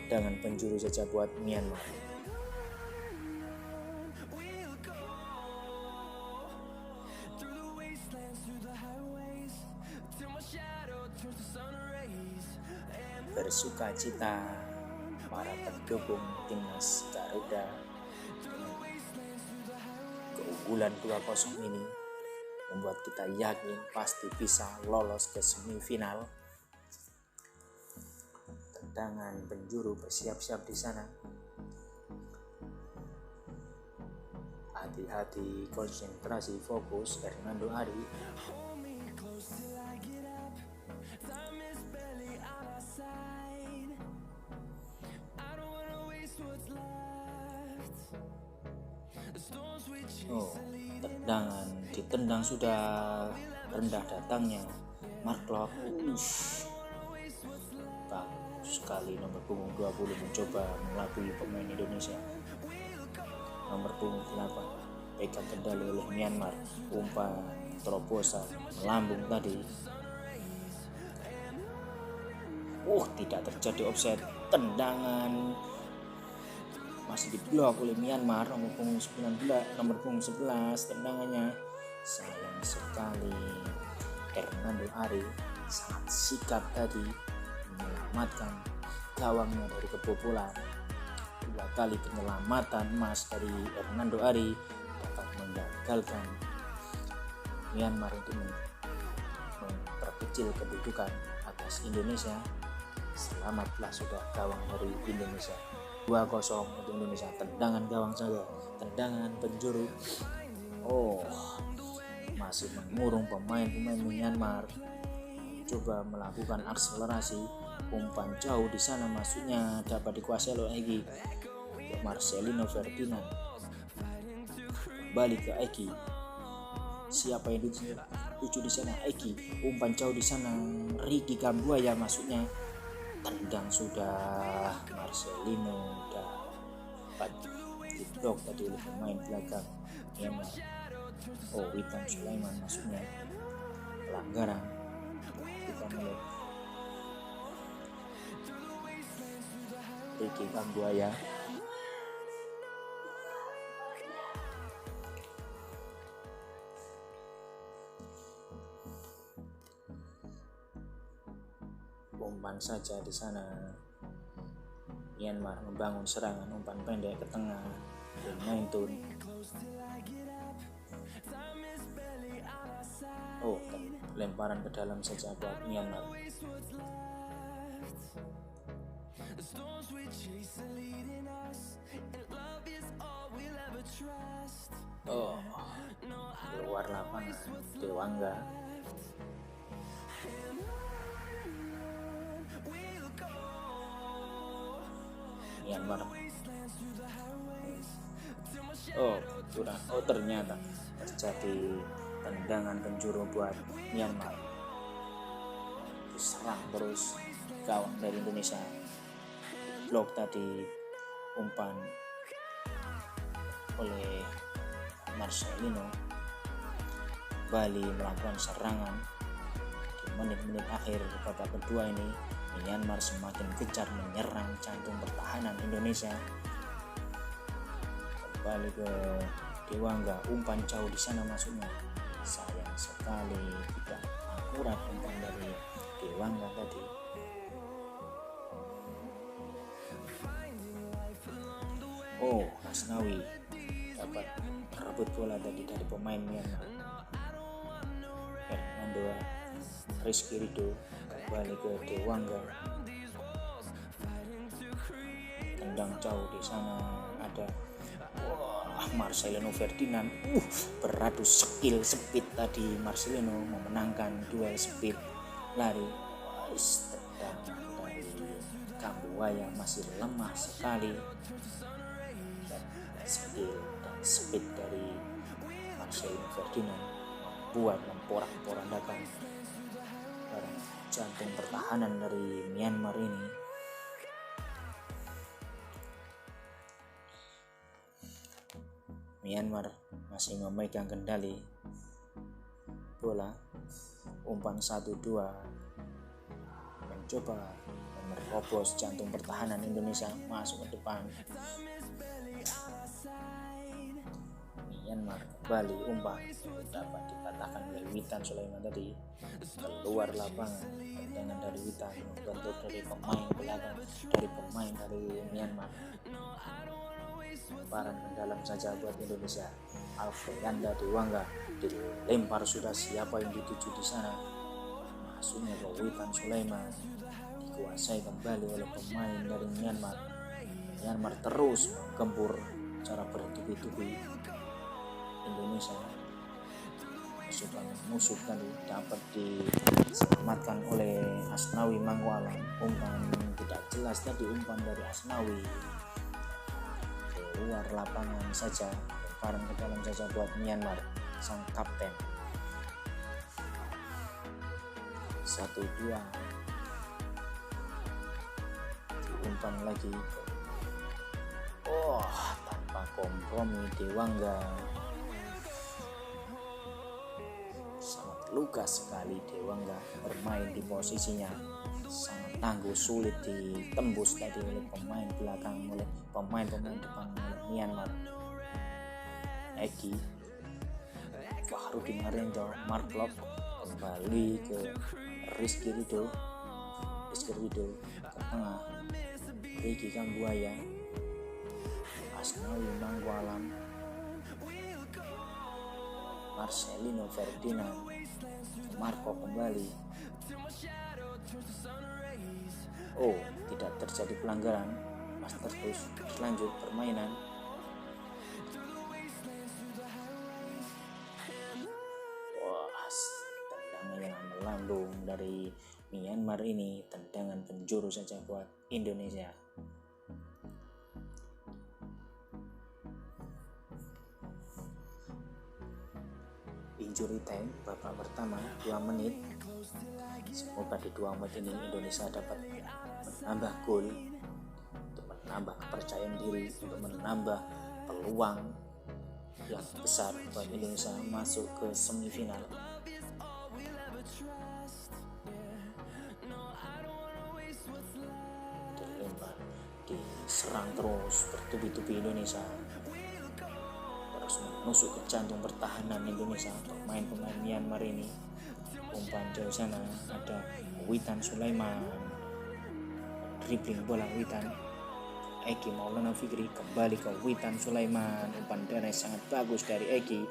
Dengan penjuru saja buat Myanmar. Bersuka cita para pendukung timnas Garuda. Keunggulan 2-0 ini membuat kita yakin pasti bisa lolos ke semifinal. Tendangan penjuru bersiap-siap di sana. Hati-hati, konsentrasi, fokus. Hernando Ari. Tendangan ditendang sudah rendah datangnya Mark Klok. Bagus sekali nomor punggung 20 mencoba melabui pemain Indonesia. Nomor punggung 8 pegang kendali oleh Myanmar. Umpan terobosan melambung tadi. Tidak terjadi offset. Tendangan masih diblok oleh Myanmar. Nomor punggung 11 tendangannya. Sayang sekali, Hernando Ari sangat sikap tadi menyelamatkan gawangnya dari kebobolan. 2 kali penyelamatan emas dari Hernando Ari dapat menggagalkan Myanmar untuk memperkecil kedudukan atas Indonesia. Selamatlah sudah gawang dari Indonesia. 2-0 untuk Indonesia. Tendangan gawang saja, tendangan penjuru. Masih mengurung pemain Myanmar. Coba melakukan akselerasi umpan jauh di sana masuknya dapat dikuasai oleh Egi. Marcelino Ferdinand kembali ke Egi. Siapa yang tuju di sana? Egi. Umpan jauh di sana. Ricky Kambuaya masuknya. Tendang sudah Marcelino dapat diblok tadi oleh pemain belakang Myanmar. Oh, Witan Sulaiman masuknya. Pelanggaran kita mulai Ricky Kambuaya. Umpan saja di sana. Myanmar membangun serangan umpan pendek ke tengah. Maintun. Oh, lemparan ke dalam saja buat Myanmar. Oh, keluar lapangan Dewangga. Myanmar. Ternyata terjadi tendangan penjuru buat Myanmar. Diserang terus gawang dari Indonesia. Blok tadi umpan oleh Marcelino. Bali melakukan serangan di menit-menit akhir babak kedua ini. Myanmar semakin gencar menyerang jantung pertahanan Indonesia. Kembali ke Dewangga, umpan jauh di sana masuknya. Sayang sekali tidak akurat umpan dari Dewangga tadi. Oh, Asnawi dapat merebut bola tadi dari pemain Myanmar. Fernando Rizky Ridho kembali ke Dewangga. Tendang jauh di sana ada Marcelino Ferdinand. Beradu skill speed tadi. Marcelino memenangkan duel speed lari. Tendangan dari Kambuaya masih lemah sekali. Skill dan speed dari Marcelino Ferdinand membuat memporak-porandakan jantung pertahanan dari Myanmar ini. Myanmar masih memegang kendali bola. Umpan 1-2 mencoba menerobos jantung pertahanan Indonesia masuk ke depan. Myanmar kembali umpan dapat dipatahkan oleh Witan Sulaiman tadi. Keluar lapangan tendangan dari Witan membentuk dari pemain belakang dari Myanmar. Lemparan ke dalam saja buat Indonesia. Alfreanda Dewangga dilempar sudah. Siapa yang dituju di sana? Masuknya ke Witan Sulaiman. Dikuasai kembali oleh pemain dari Myanmar. Myanmar terus menggempur cara bertubi-tubi Indonesia. Sudah musuh tadi dapat diselamatkan oleh Asnawi Mangkualam. Umpan tidak jelas tadi, umpan dari Asnawi keluar lapangan saja. Lemparan ke dalam saja buat Myanmar, sang kapten. 1-2 diumpan lagi. Tanpa kompromi Dewangga. Sangat lugas sekali Dewangga bermain di posisinya. Sangat tangguh, sulit ditembus tadi oleh pemain belakang, oleh pemain-pemain depan Myanmar. Egi, Fahrudin Haryanto, Mark Lok kembali ke Rizky Ridho ke tengah. Ricky Kambuaya, Asnawi Mangkualam, Marcelino Ferdinand, Marco kembali. Tidak terjadi pelanggaran. Master terus lanjut permainan. Tendangan yang tanggung dari Myanmar ini. Tendangan penjuru saja buat Indonesia. Injury time babak pertama 2 menit. Semoga di 2 menit ini Indonesia dapat menambah gol untuk menambah kepercayaan diri, untuk menambah peluang yang besar buat Indonesia masuk ke semifinal. Dilempar, diserang terus bertubi-tubi Indonesia, terus menusuk ke jantung pertahanan Indonesia. Pemain-pemain Myanmar ini, umpan jauh sana ada Witan Sulaiman, dribbling bola Witan. Eki Maulana Fikri kembali ke Witan Sulaiman, umpan deres sangat bagus dari Eki.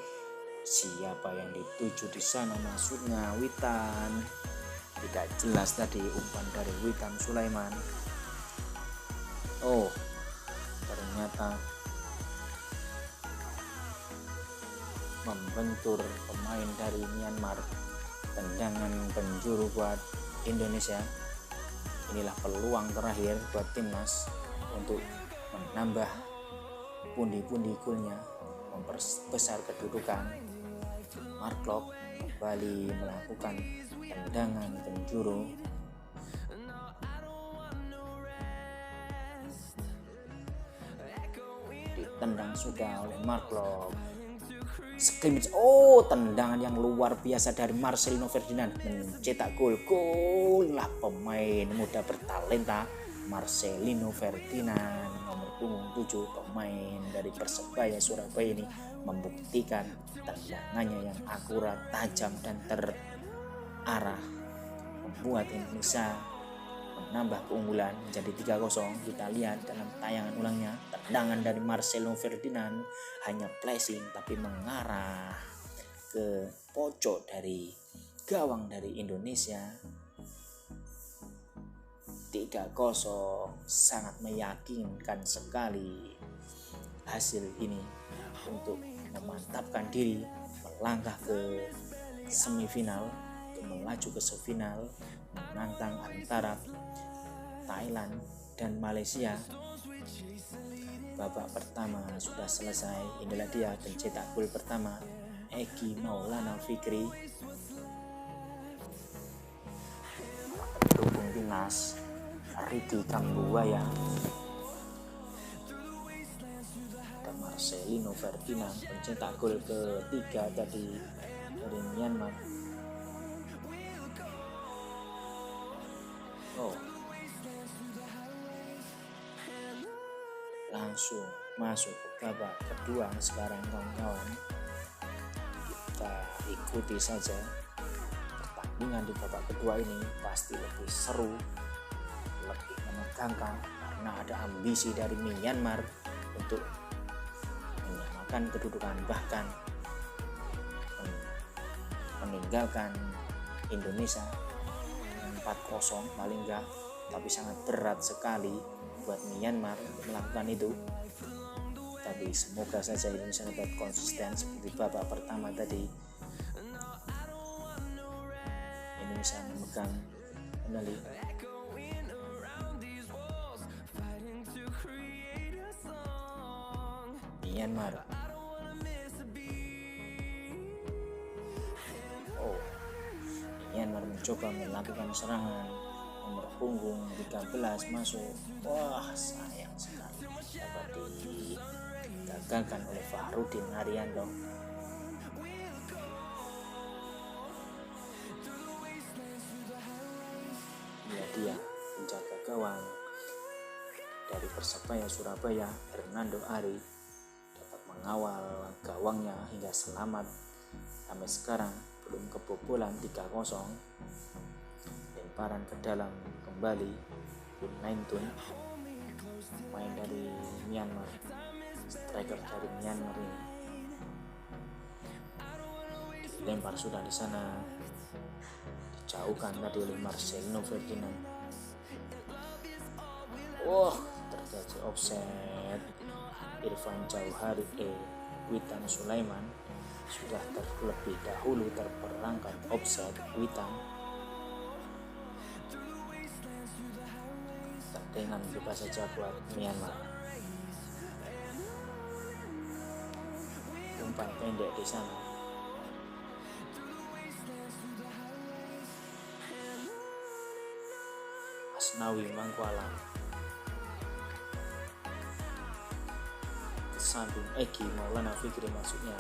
Siapa yang dituju di sana masuknya Witan? Tidak jelas tadi umpan dari Witan Sulaiman. Oh, ternyata membentur pemain dari Myanmar. Tendangan penjuru buat Indonesia. Inilah peluang terakhir buat timnas untuk menambah pundi-pundi golnya, memperbesar kedudukan. Mark Klok kembali melakukan tendangan penjuru. Ditendang sudah oleh Mark Klok. Scrimmage, tendangan yang luar biasa dari Marcelino Ferdinand mencetak gol. Gol lah pemain muda bertalenta Marcelino Ferdinand, nomor punggung 7, pemain dari Persebaya Surabaya ini membuktikan tendangannya yang akurat, tajam dan terarah membuat Indonesia menambah keunggulan menjadi 3-0. Kita lihat dalam tayangan ulangnya, tendangan dari Marcelo Ferdinand hanya flashing tapi mengarah ke pojok dari gawang dari Indonesia. 3-0, sangat meyakinkan sekali hasil ini untuk memantapkan diri melangkah ke semifinal, untuk melaju ke semifinal menantang antara Thailand dan Malaysia. Babak pertama sudah selesai. Inilah dia pencetak gol pertama, Eki Maulana Fikri. Pendukung timnas Ricky Kambuaya dan Marcelino Ferdinand pencetak gol ketiga tadi dari Myanmar. Langsung masuk ke babak kedua sekarang kawan-kawan. Kita ikuti saja pertandingan di babak kedua ini. Pasti lebih seru, lebih menegangkan karena ada ambisi dari Myanmar untuk menyamakan kedudukan, bahkan meninggalkan Indonesia 4-0 paling enggak. Tapi sangat berat sekali buat Myanmar untuk melakukan itu. Tapi semoga saja Indonesia dapat konsisten seperti babak pertama tadi. Indonesia memegang medali. Myanmar. Myanmar mencoba melakukan serangan. Nomor punggung 13 masuk. Wah, sayang sekali dapat digagalkan oleh Fahrudin Arianto. Dia penjaga gawang dari Persebaya Surabaya, Hernando Ari, dapat mengawal gawangnya hingga selamat. Sampai sekarang belum kebobolan. 3-0. Lemparan ke dalam kembali Naintun, main dari Myanmar, striker dari Myanmar ini. Dilempar sudah di sana, dijauhkan tadi oleh Marcelino Ferdinand. Terjadi offset. Irfan Jauhari Witan Sulaiman sudah terlebih dahulu terperangkap offset. Witan dengan bebas saja buat Myanmar. Umpan pendek di sana. Asnawi Mangkualam ke samping Egi Maulana Fikri masuknya.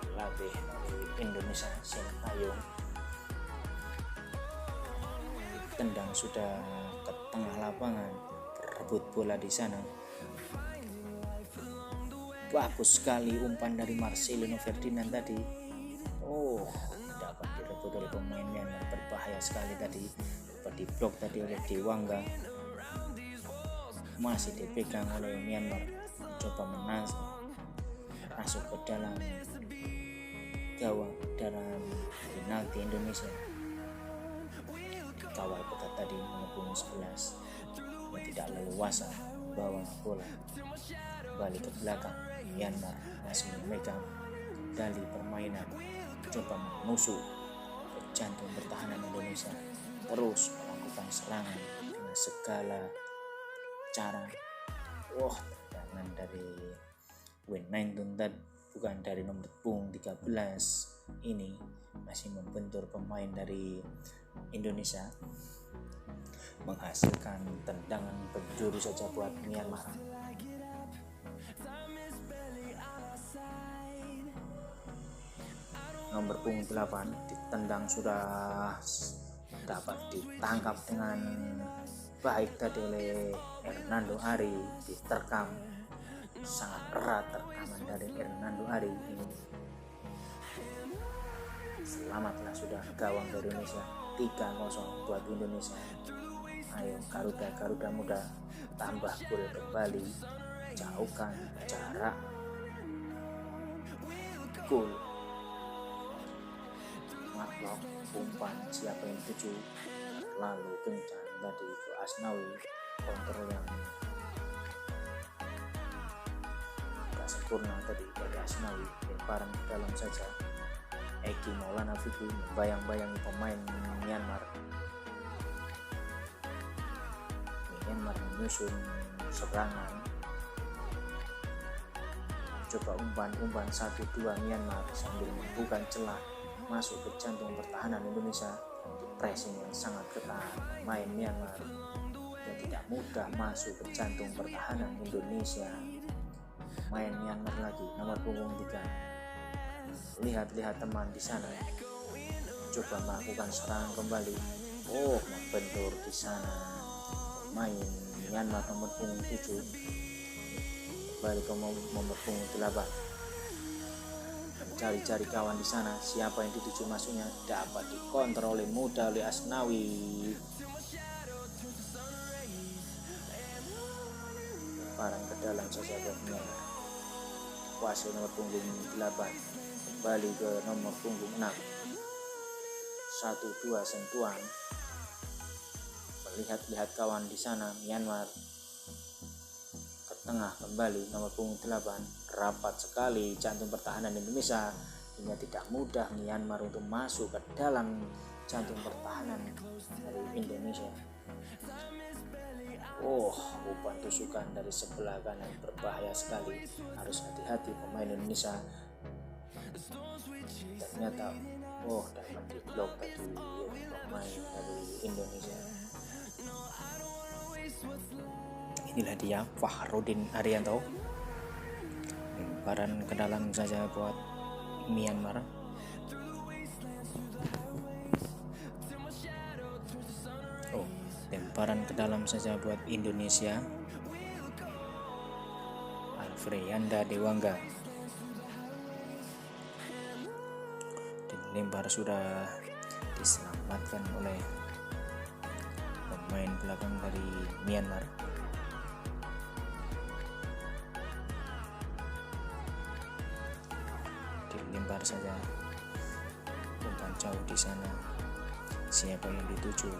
Pelatih dari Indonesia Sintayong tendang sudah ke tengah lapangan, rebut bola di sana. Bagus sekali umpan dari Marcelino Ferdinand tadi. Dapat direbut oleh pemain Myanmar, berbahaya sekali tadi. Dapat diblok tadi oleh Dewangga. Masih dipegang oleh Myanmar, coba masuk ke dalam gawang, dalam penalti Indonesia. Kawal ketat tadi nomor 11 yang tidak leluasa bawa bola balik ke belakang. Myanmar masih memegang kendali permainan, coba menusuk ke jantung pertahanan Indonesia, terus melakukan serangan dengan segala cara. Tendangan dari Wijnaldum tadi, bukan dari nomor punggung 13 ini, masih membentur pemain dari Indonesia, menghasilkan tendangan penjuru saja buat Myanmar. Nomor punggung 8 ditendang sudah dapat ditangkap dengan baik tadi oleh Hernando Ari, diterkam sangat erat terkaman dari Hernando Ari ini. Selamatlah sudah gawang dari Indonesia, 3-0 buat Indonesia. Ayo Garuda muda, tambah gol kembali, jauhkan jarak gol. Matlock umpan siapa yang tuju, lalu kencang tadi ke Asnawi, kontrol yang tak sempurna tadi dari Asnawi, lemparan ke dalam saja. Egi Maulana Fikri membayang-bayangi pemain Myanmar. Myanmar menyusun serangan, coba umpan 1-2 Myanmar sambil membuka celah masuk ke jantung pertahanan Indonesia. Pressing yang sangat ketat pemain Myanmar yang tidak mudah masuk ke jantung pertahanan Indonesia. Main Myanmar lagi, nomor punggung 3. Lihat teman di sana, coba melakukan serangan kembali. Membentur di sana main Myanmar nomor punggung 7, balik ke nomor punggung 8. Cari-cari kawan di sana, siapa yang dituju masuknya, dapat dikontrol oleh mudah oleh Asnawi. Lemparan ke dalam saja buatnya. Kuasai nomor punggung 8, kembali ke nomor punggung 6. 1-2 sentuhan. Melihat kawan di sana, Myanmar ke tengah kembali nomor punggung 8. Rapat sekali jantung pertahanan Indonesia, hingga tidak mudah Myanmar untuk masuk ke dalam jantung pertahanan dari Indonesia. Umpan tusukan dari sebelah kanan berbahaya sekali, harus hati-hati pemain Indonesia. Ternyata dapat diblok tadi pemain dari Indonesia. Inilah dia Fahrudin Arianto, lemparan ke dalam saja buat Myanmar. Lemparan ke dalam saja buat Indonesia. Alfreyanda Dewangga, dan lempar sudah diselamatkan oleh pemain belakang dari Myanmar. Dilempar saja, umpan jauh di sana. Siapa yang dituju?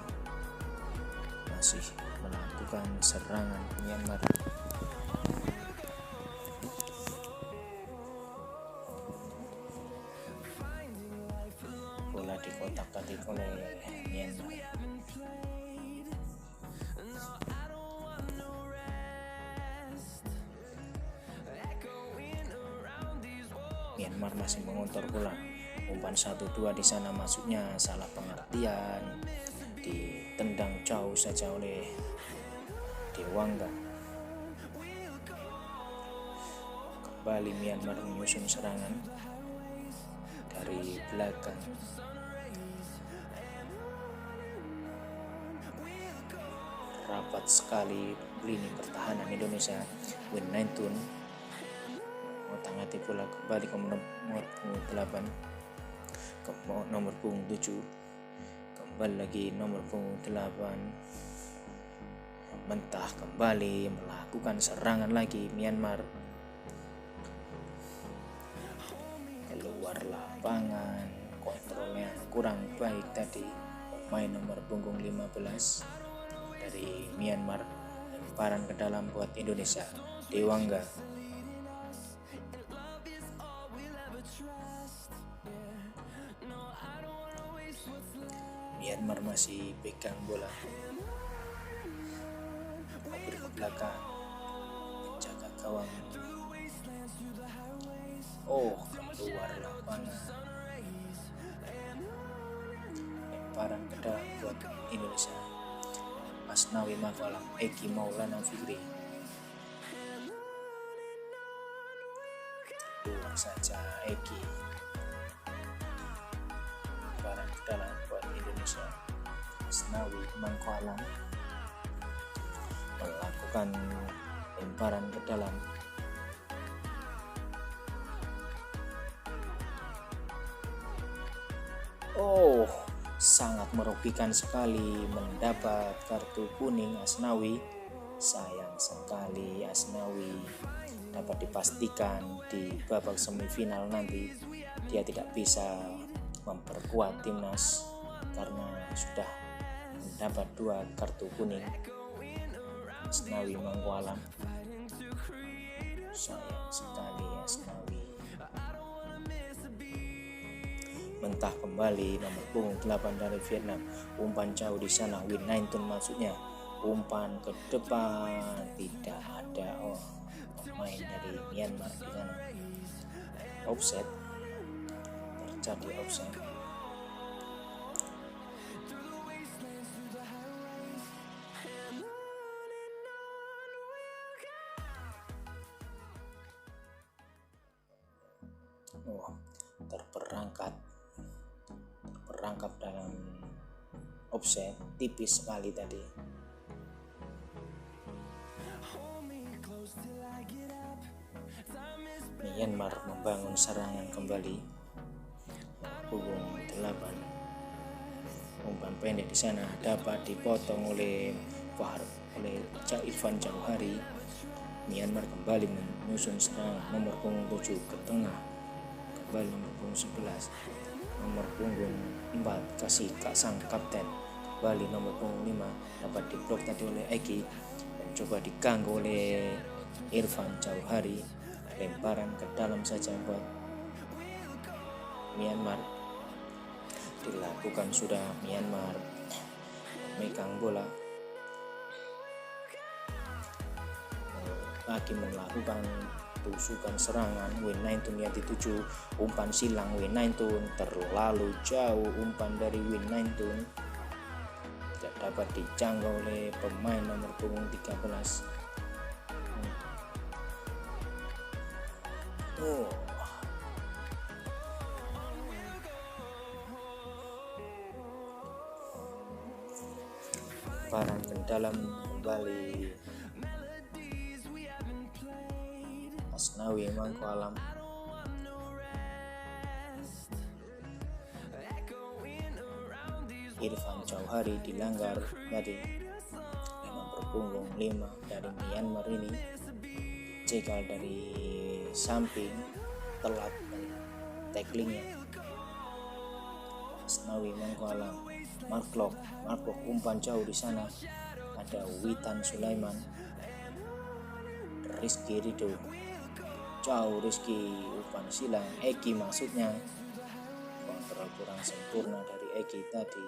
Masih melakukan serangan Myanmar. masih mengontor bola. Umpan 1-2 di sana masuknya salah pengertian, ditendang jauh saja oleh Dewangga. Kembali Myanmar menyusun serangan dari belakang. Rapat sekali lini pertahanan Indonesia. Win 19 mengotak-atik bola kembali ke nomor punggung 8 ke nomor punggung 7, kembali lagi nomor punggung 8, mentah kembali melakukan serangan lagi Myanmar, keluar lapangan, kontrolnya kurang baik tadi pemain nomor punggung 15 dari Myanmar. Lemparan ke dalam buat Indonesia, Dewangga. Myanmar masih pegang bola, mobil ke belakang, menjaga gawang. Keluar lapangan, lemparan ke dalam buat Indonesia. Asnawi Mangkualam, Eki Maulana Fikri. Keluar saja Eki. Lemparan ke dalam buat Indonesia. Asnawi Mangkualam melakukan lemparan ke dalam. Sangat merugikan sekali mendapat kartu kuning Asnawi. Sayang sekali Asnawi. Dapat dipastikan di babak semifinal nanti dia tidak bisa memperkuat timnas karena sudah mendapat 2 kartu kuning. Asnawi Mangkualam, sayang sekali Asnawi. Mentah kembali nomor punggung 8 dari Vietnam. Umpan jauh di sana, Win 19 maksudnya. Umpan ke depan, tidak ada pemain dari Myanmar di sana. Offset, terjadi offset. Terperangkap dalam offset, tipis sekali tadi. Myanmar membangun serangan kembali. Punggung 8. Umpan pendek di sana dapat dipotong oleh Irfan Jauhari. Myanmar kembali menyusun serangan. Nomor punggung 7 ke tengah, kembali nomor punggung 11, nomor punggung 4 kasih sang kapten, kembali nomor punggung 5 dapat diblok tadi oleh Eki dan coba diganggu oleh Irfan Jauhari. Lemparan ke dalam saja buat Myanmar. Dilakukan sudah Myanmar megang bola lagi melakukan tusukan serangan. Win 19 yang dituju, umpan silang Win 19 terlalu jauh. Umpan dari Win 19 tidak dapat dijangkau oleh pemain nomor punggung 13. Lemparan ke dalam kembali Asnawi Mangkualam. Irfan Jauhari dilanggar tadi. Nomor punggung 5 dari Myanmar ini cegal dari samping, telat tacklingnya. Asnawi Mangkualam, Mark umpan jauh di sana. Ada Witan Sulaiman, Rizky Ridho, jauh Rizky, umpan silang Eki maksudnya. Kontrol kurang sempurna dari Eki tadi.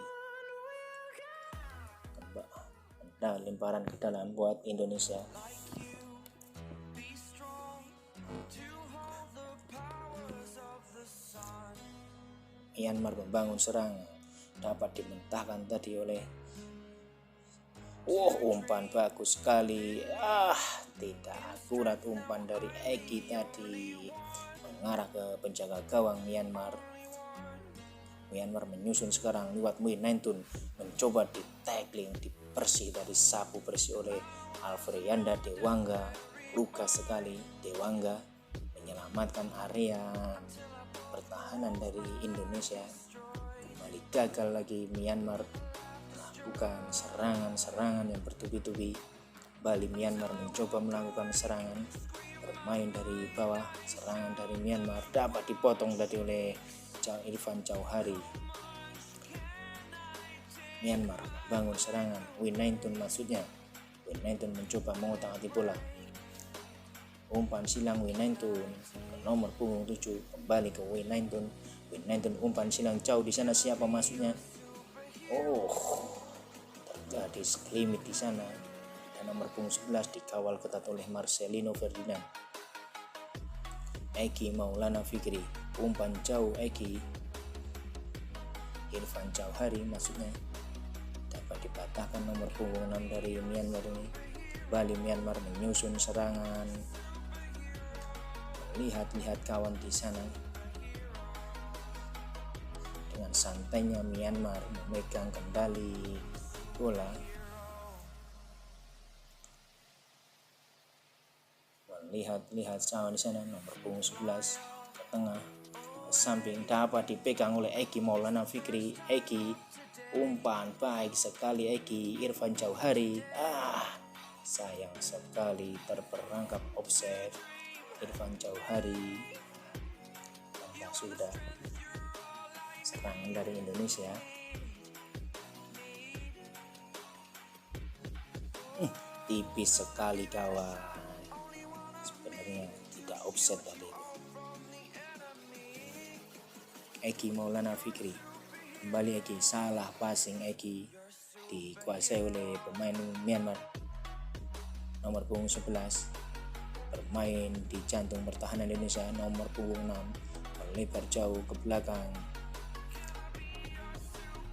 Lemparan ke dalam buat Indonesia. Myanmar membangun serangan, dapat dimentahkan tadi oleh umpan bagus sekali. Tidak akurat umpan dari Eki tadi, mengarah ke penjaga gawang Myanmar. Myanmar menyusun sekarang lewat Winaintun, mencoba di tackling, dibersih dari sapu bersih oleh Alfrianda Dewanga. Luka sekali Dewanga, menyelamatkan area pertahanan dari Indonesia. Kembali gagal lagi Myanmar melakukan serangan-serangan yang bertubi-tubi. Kembali Myanmar mencoba melakukan serangan, bermain dari bawah. Serangan dari Myanmar dapat dipotong tadi oleh Irfan Jauhari. Myanmar bangun serangan, Winaintun maksudnya. Winaintun mencoba mengotak-atik bola. Umpan silang Winaintun ke nomor punggung 7, kembali ke Winaintun. Winaintun umpan silang jauh di sana, siapa maksudnya? Terjadi sekelimit di sana. Dan nomor punggung 11 dikawal ketat oleh Marcelino Ferdinand. Eki Maulana Fikri, umpan jauh Eki. Irfan Jauhari maksudnya, dapat dipatahkan nomor punggung 6 dari Myanmar ini. Kembali Myanmar menyusun serangan, lihat kawan di sana. Dengan santainya Myanmar memegang kembali bola, melihat kawan di sana. Nomor punggung 11 ke tengah, ke samping, dapat dipegang oleh Eki Maulana Fikri. Eki, umpan baik sekali Eki. Irfan Jauhari, sayang sekali terperangkap offset. Irfan Jauhari. Dan sudah serangan dari Indonesia. Tipis sekali kawan, sebenarnya tidak offset tadi. Eki Maulana Fikri, kembali Eki, salah passing Eki, dikuasai oleh pemain Myanmar. Nomor punggung 11 bermain di jantung pertahanan Indonesia. Nomor punggung 6 melebar jauh ke belakang,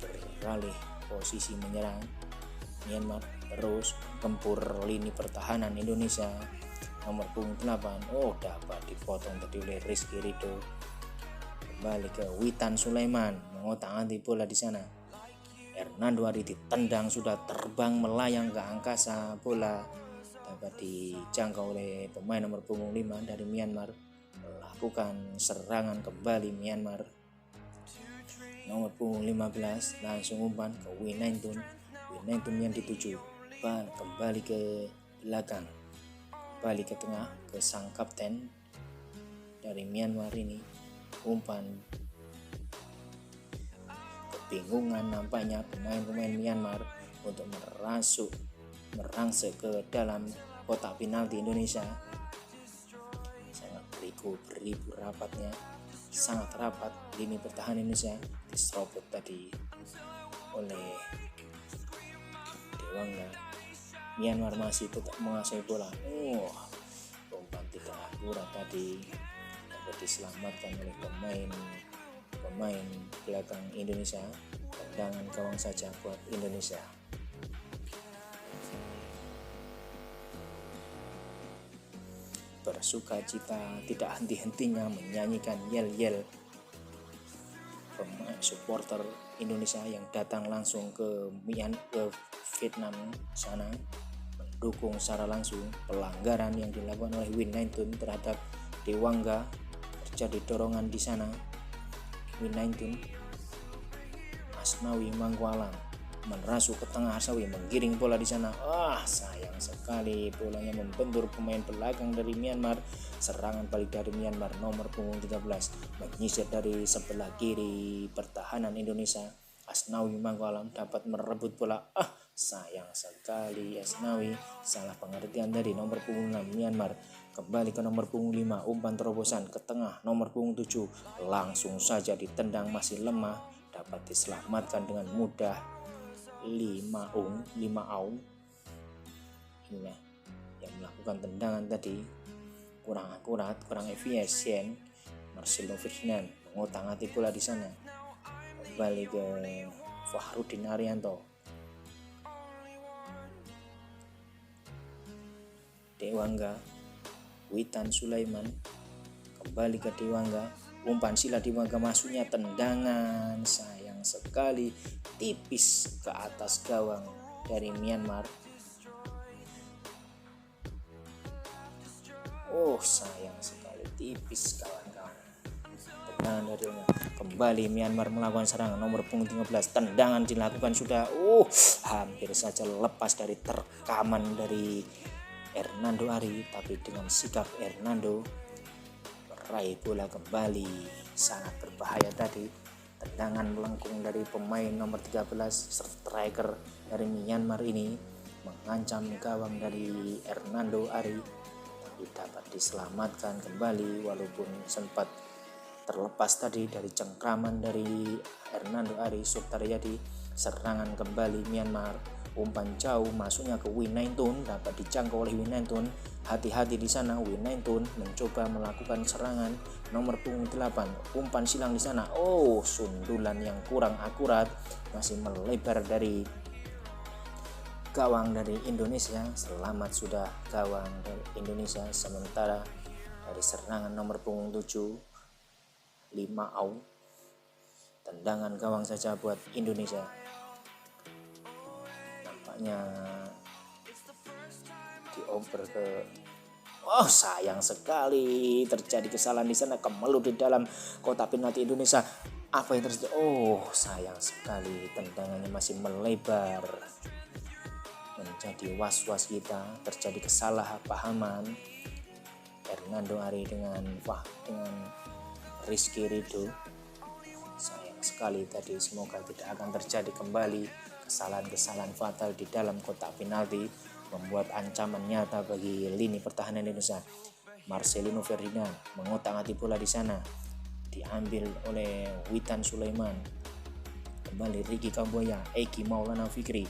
beralih posisi menyerang. Myanmar terus gempur lini pertahanan Indonesia. Nomor punggung 8 dapat dipotong tadi oleh Rizky Ridho. Kembali ke Witan Sulaiman, mengotak-atik bola di sana. Hernando Ari ditendang, sudah terbang melayang ke angkasa. Bola dapat dijangkau oleh pemain nomor punggung 5 dari Myanmar. Melakukan serangan kembali Myanmar. Nomor punggung 15 langsung umpan ke Winaintun. Winaintun yang dituju, kembali ke belakang, kembali ke tengah, ke sang kapten dari Myanmar ini. Umpan, kebingungan nampaknya pemain-pemain Myanmar untuk merangsek ke dalam kotak penalti Indonesia. Sangat beribu rapatnya, sangat rapat lini pertahanan Indonesia. Diserobot tadi oleh Dewanga. Myanmar masih tetap menguasai bola. Umpan tidak akurat tadi, dapat diselamatkan oleh pemain belakang Indonesia. Tendangan gawang saja buat Indonesia. Bersuka cita tidak henti-hentinya menyanyikan yel-yel pemain supporter Indonesia yang datang langsung ke Vietnam sana, mendukung secara langsung pelanggaran yang dilakukan oleh Winaintun terhadap Dewanga. Terjadi dorongan di sana. Winaintun, Asnawi Mangkualam merasuk ke tengah. Asnawi menggiring bola di sana. Sayang sekali bolanya membentur pemain belakang dari Myanmar. Serangan balik dari Myanmar, nomor punggung 13 menyisir dari sebelah kiri pertahanan Indonesia. Asnawi Mangkualam dapat merebut bola. Sayang sekali Asnawi, salah pengertian dari nomor punggung 6 Myanmar. Kembali ke nomor punggung 5, umpan terobosan ke tengah. Nomor punggung 7 langsung saja ditendang, masih lemah, dapat diselamatkan dengan mudah. Lima Aung inilah yang melakukan tendangan tadi, kurang akurat, kurang efisien. Marcelino Ferdinand mengotak-atik bola di sana. kembali ke Fahrudin Arianto. Dewangga, Witan Sulaiman kembali ke Dewangga, umpan silat Dewangga, masuknya tendangan sayang sekali tipis ke atas gawang dari Myanmar. Oh, sayang sekali tipis kawan-kawan. Tendangan dari kembali Myanmar melakukan serangan, nomor punggung 13, tendangan dilakukan sudah hampir saja lepas dari terkaman dari Hernando Ari, tapi dengan sikap Hernando meraih bola kembali sangat berbahaya tadi. Tendangan melengkung dari pemain nomor 13 striker dari Myanmar ini mengancam gawang dari Hernando Ari, tapi dapat diselamatkan kembali walaupun sempat terlepas tadi dari cengkraman dari Hernando Ari Sutariyadi. Serangan kembali Myanmar, umpan jauh masuknya ke Winaintun, dapat dijangkau oleh Winaintun. Hati-hati di sana, Winaintun mencoba melakukan serangan, nomor punggung 8, umpan silang di sana. Sundulan yang kurang akurat, masih melebar dari gawang dari Indonesia. Selamat sudah gawang dari Indonesia. Sementara dari serangan nomor punggung 7, 5 out, tendangan gawang saja buat Indonesia. Nampaknya dioper ke sayang sekali terjadi kesalahan di sana, kemelut di dalam kotak penalti Indonesia. Apa yang terjadi? Sayang sekali tendangannya masih melebar, menjadi was-was kita, terjadi kesalahpahaman Hernando Ari dengan Rizky Ridho. Sayang sekali tadi, semoga tidak akan terjadi kembali kesalahan-kesalahan fatal di dalam kotak penalti, membuat ancaman nyata bagi lini pertahanan Indonesia. Marcelino Ferdinand mengotak-atik bola di sana, diambil oleh Witan Sulaiman. Kembali Ricky Kambuaya, Eki Maulana Fikri.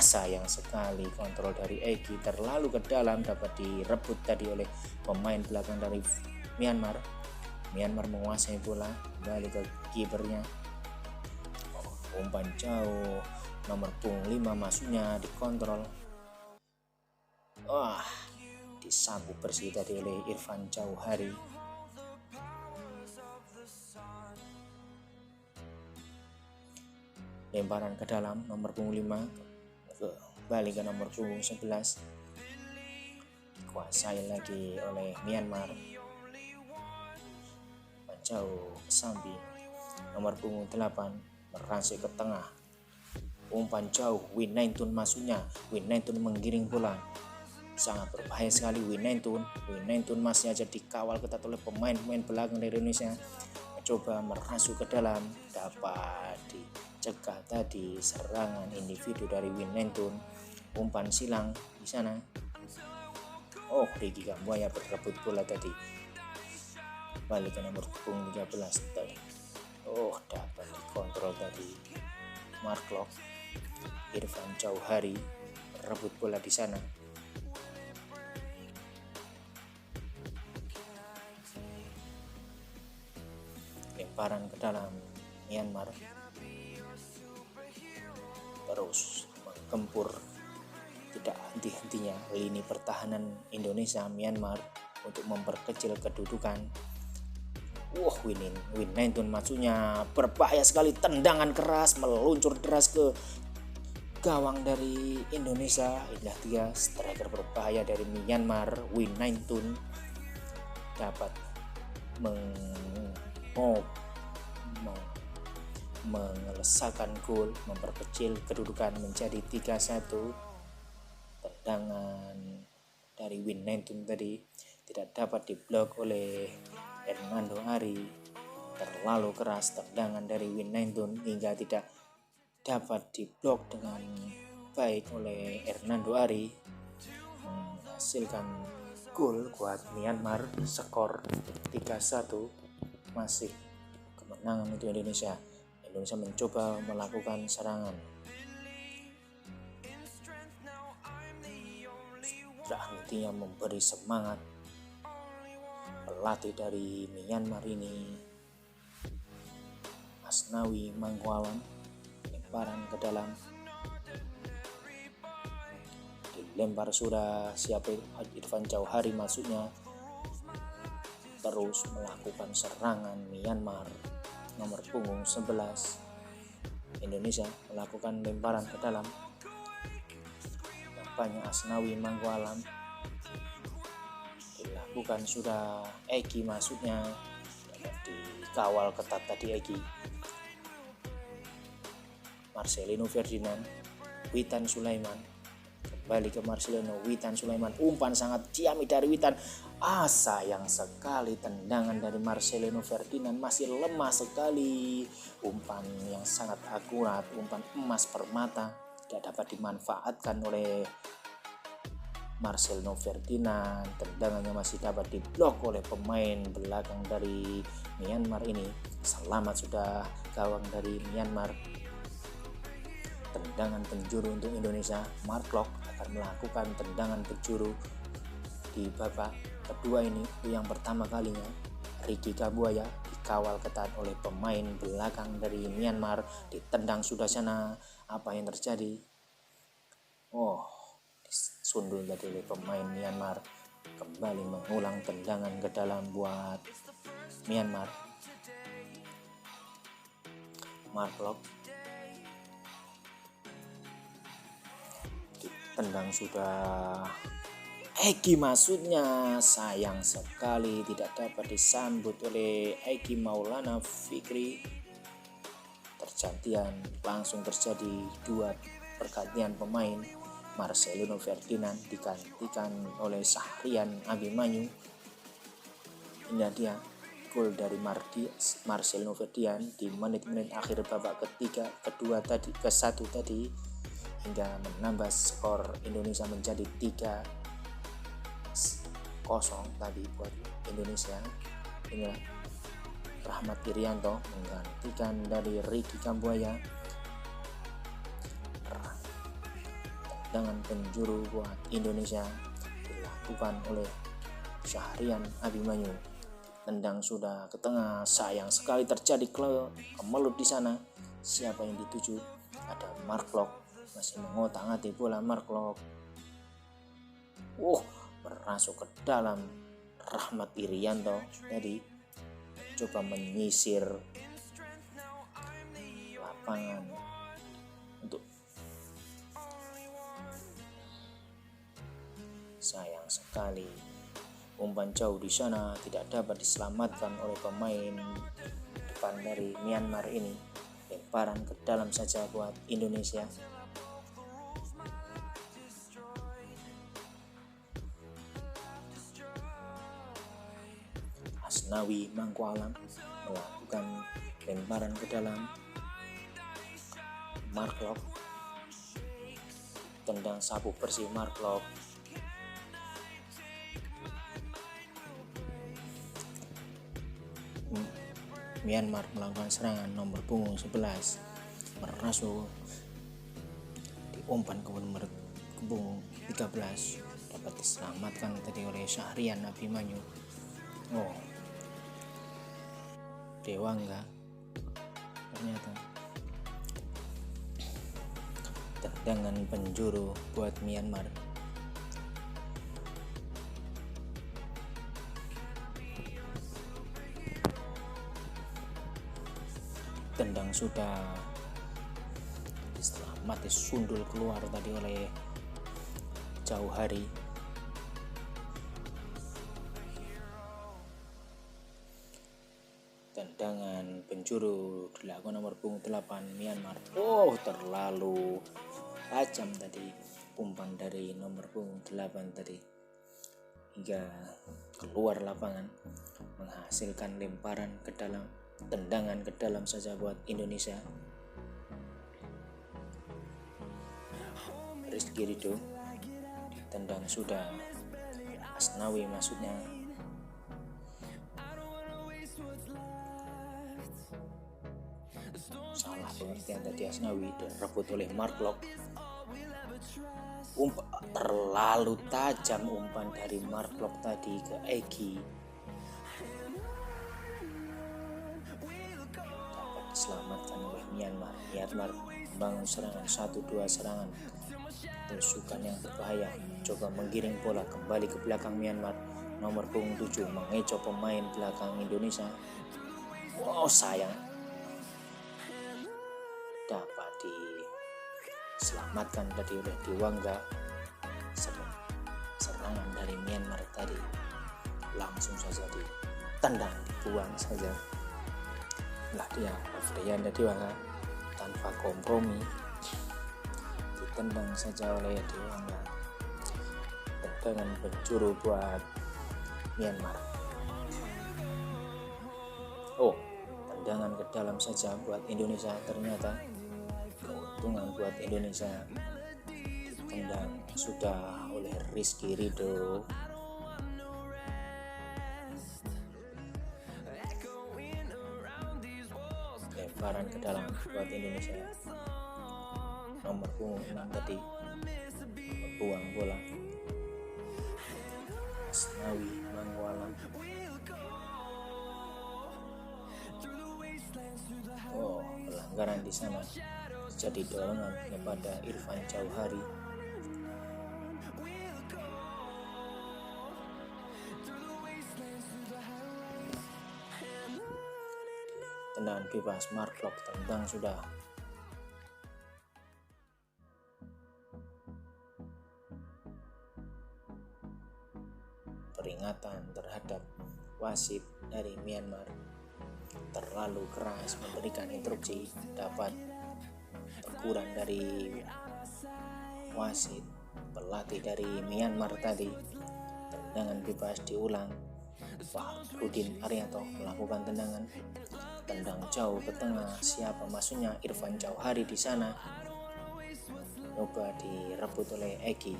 Sayang sekali kontrol dari Eki terlalu ke dalam, dapat direbut tadi oleh pemain belakang dari Myanmar. Myanmar menguasai bola, kembali ke kipernya. Umpan jauh, nomor punggung 5 masuknya dikontrol. Disapu bersih tadi oleh Irfan Jauhari. Lemparan ke dalam, nomor punggung 5 kembali ke nomor punggung 11, dikuasai lagi oleh Myanmar. Jauh samping, nomor punggung 8 merangsek ke tengah, umpan jauh, Winaintun masuknya. Winaintun menggiring bola, sangat berbahaya sekali. Winaintun masih aja dikawal ketat oleh pemain-pemain belakang dari Indonesia, mencoba merasuk ke dalam, dapat dicegah tadi serangan individu dari Winaintun. Umpan silang di sana. Ricky Kambuaya berebut bola tadi, balik ke nomor punggung 13 tadi. Dapat dikontrol tadi Mark Lok. Irfan Jauhari merebut bola di sana. Lemparan ke dalam, Myanmar terus menggempur tidak henti-hentinya lini pertahanan Indonesia Myanmar untuk memperkecil kedudukan. Winaintun masuknya berbahaya sekali, tendangan keras meluncur deras ke gawang dari Indonesia. Inilah dia striker berbahaya dari Myanmar, Winaintun, dapat mengelesakkan gol, memperkecil kedudukan menjadi 3-1. Tendangan dari Winaintun tadi tidak dapat diblok oleh Hernando Ari, terlalu keras tendangan dari Winaintun hingga tidak dapat diblok dengan baik oleh Hernando Ari, menghasilkan gol buat Myanmar. Skor 3-1, masih kemenangan untuk Indonesia. Indonesia mencoba melakukan serangan, tidak hentinya memberi semangat. Pelatih dari Myanmar ini Asnawi Mangkualam, lemparan ke dalam, dilempar sudah, siapa Irfan Jauhari maksudnya, terus melakukan serangan Myanmar. Nomor punggung 11 Indonesia melakukan lemparan ke dalam, nampaknya Asnawi Mangkualam dilakukan sudah, Egi maksudnya, dapat dikawal ketat tadi Egi. Marcelino Ferdinand, Witan Sulaiman, kembali ke Marcelino, Witan Sulaiman, umpan sangat ciamik dari Witan. Sayang sekali tendangan dari Marcelino Ferdinand, masih lemah sekali. Umpan yang sangat akurat, umpan emas permata, tidak dapat dimanfaatkan oleh Marcelino Ferdinand. Tendangannya masih dapat diblok oleh pemain belakang dari Myanmar ini. Selamat sudah gawang dari Myanmar. Tendangan penjuru untuk Indonesia. Mark Locke akan melakukan tendangan penjuru di babak kedua ini. Yang pertama kalinya Ricky Kabuaya dikawal ketat oleh pemain belakang dari Myanmar, ditendang sudah sana. Apa yang terjadi? Disundul tadi oleh pemain Myanmar. Kembali mengulang tendangan ke dalam buat Myanmar. Mark Locke ditendang sudah, Egi maksudnya, sayang sekali tidak dapat disambut oleh Egi Maulana Fikri. Langsung terjadi dua pergantian pemain. Marcelino Ferdinand digantikan oleh Syahrian Abimanyu. Ini dia gol dari Marcelino Ferdinand di menit-menit akhir babak ke-1 tadi, hingga menambah skor Indonesia menjadi 3-0 tadi buat Indonesia. Inilah Rahmat Irianto menggantikan dari Ricky Kambuaya. Tendangan penjuru buat Indonesia dilakukan oleh Syahrian Abimanyu. Tendang sudah ke tengah, sayang sekali terjadi kemelut di sana. Siapa yang dituju? Ada Mark Locke, masih mengotak-atik bola Mark Locke. Merasuk ke dalam. Rahmat Irianto tadi coba menyisir lapangan untuk, sayang sekali umpan jauh di sana tidak dapat diselamatkan oleh pemain depan dari Myanmar ini. Lemparan ke dalam saja buat Indonesia. Asnawi Mangkualam melakukan lemparan ke dalam. Mark Locke, tendang sapu bersih Mark Locke. Myanmar melakukan serangan. Nomor punggung 11 merasuk, diumpan ke nomor punggung 13, dapat diselamatkan tadi oleh Syahrian Abimanyu. Dewangga ternyata. Tendangan penjuru buat Myanmar. Tendang sudah, selamat disundul keluar tadi oleh Jauhari. Tendangan penjuru dilakukan nomor punggung 8 Myanmar. Terlalu tajam tadi umpan dari nomor punggung 8 tadi, hingga keluar lapangan, menghasilkan lemparan ke dalam, tendangan ke dalam saja buat Indonesia. Rizky Ridho ditendang sudah, Asnawi maksudnya. Salah pengertian tadi, Asnawi direbut oleh Mark Locke. Terlalu tajam umpan dari Mark Locke tadi ke Egi. Dapat diselamatkan Myanmar membangun serangan 1-2 serangan tusukan yang berbahaya, coba menggiring bola kembali ke belakang Myanmar. Nomor punggung 7 mengecoh pemain belakang Indonesia. Wow, sayang, dapat diselamatkan tadi oleh Dewangga. Serangan dari Myanmar tadi langsung saja ditendang, dibuang saja. Lah dia Afrianda Dewangga tanpa kompromi ditendang saja oleh Dewangga. Tendangan penjuru buat Myanmar. Oh, tendangan ke dalam saja buat Indonesia. Ternyata keuntungan buat Indonesia. Ditendang sudah oleh Rizky Ridho. Lemparan ke dalam buat Indonesia. Nomor punggung 6 tadi membuang bola. Asnawi Mangkualam. Oh, pelanggaran di sana. Jadi dorongan kepada Irfan Jauhari. Tendangan bebas, Mark Klok tendang sudah. Peringatan terhadap wasit dari Myanmar, terlalu keras memberikan instruksi, dapat teguran dari wasit pelatih dari Myanmar tadi. Tendangan bebas diulang. Fahrudin Arianto melakukan tendangan, tendang jauh ke tengah. Siapa maksudnya? Irfan Jauhari di sana. Coba direbut oleh Egi.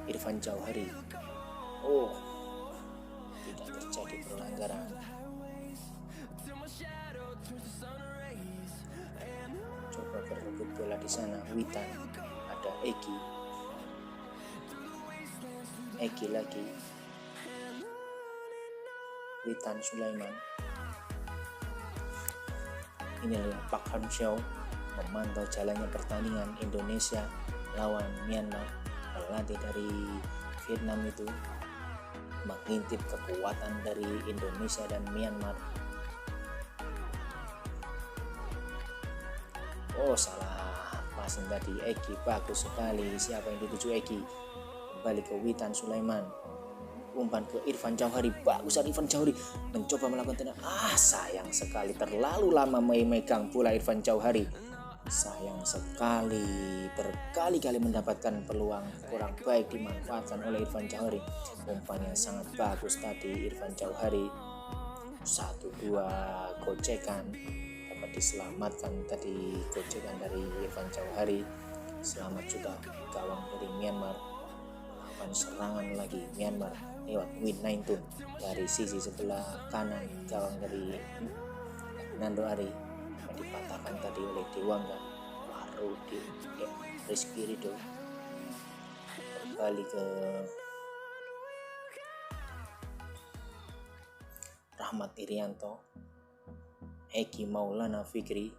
Irfan Jauhari. Oh, tidak terjadi pelanggaran. Coba berebut bola di sana. Witan, ada Egi. Egi lagi. Witan Sulaiman. Inilah Pak Hang-seo memantau jalannya pertandingan Indonesia lawan Myanmar. Pelatih dari Vietnam itu mengintip kekuatan dari Indonesia dan Myanmar. Oh, salah passing tadi. Egi bagus sekali. Siapa yang dituju Egi? Kembali ke Witan Sulaiman. Umpan ke Irfan Jauhari. Bagus dari Irfan Jauhari mencoba melakukan tendangan. Sayang sekali, terlalu lama memegang bola Irfan Jauhari. Sayang sekali, berkali-kali mendapatkan peluang kurang baik dimanfaatkan oleh Irfan Jauhari. Umpannya sangat bagus tadi Irfan Jauhari. 1-2 gocekan dapat diselamatkan tadi, gocekan dari Irfan Jauhari. Selamat juga gawang dari Myanmar. Melakukan serangan lagi Myanmar lewat Win Naintun dari sisi sebelah kanan. Gawang dari Nando Ari dipatahkan tadi oleh Dewangga. Baru di Rizky Ridho kembali ke Rahmat Irianto. Egi Maulana Fikri.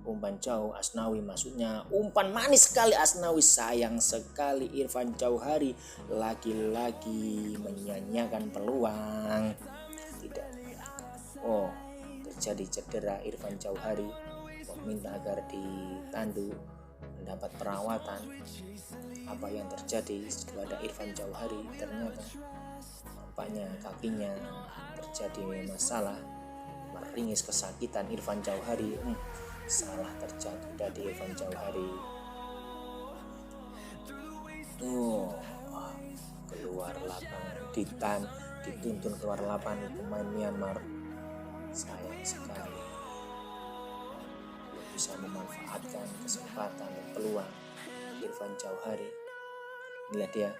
Umpan jauh Asnawi, maksudnya umpan manis sekali Asnawi. Sayang sekali Irfan Jauhari lagi-lagi menyanyiakan peluang. Tidak. Oh, terjadi cedera Irfan Jauhari. Meminta agar ditandu, mendapat perawatan. Apa yang terjadi kepada Irfan Jauhari? Ternyata nampaknya kakinya terjadi masalah, meringis, kesakitan Irfan Jauhari. Salah terjadi dari Irfan Jauhari. Keluar lapangan, dituntun keluar lapangan pemain Myanmar. Sayang sekali, belum bisa memanfaatkan kesempatan dan peluang Irfan Jauhari. Lihat dia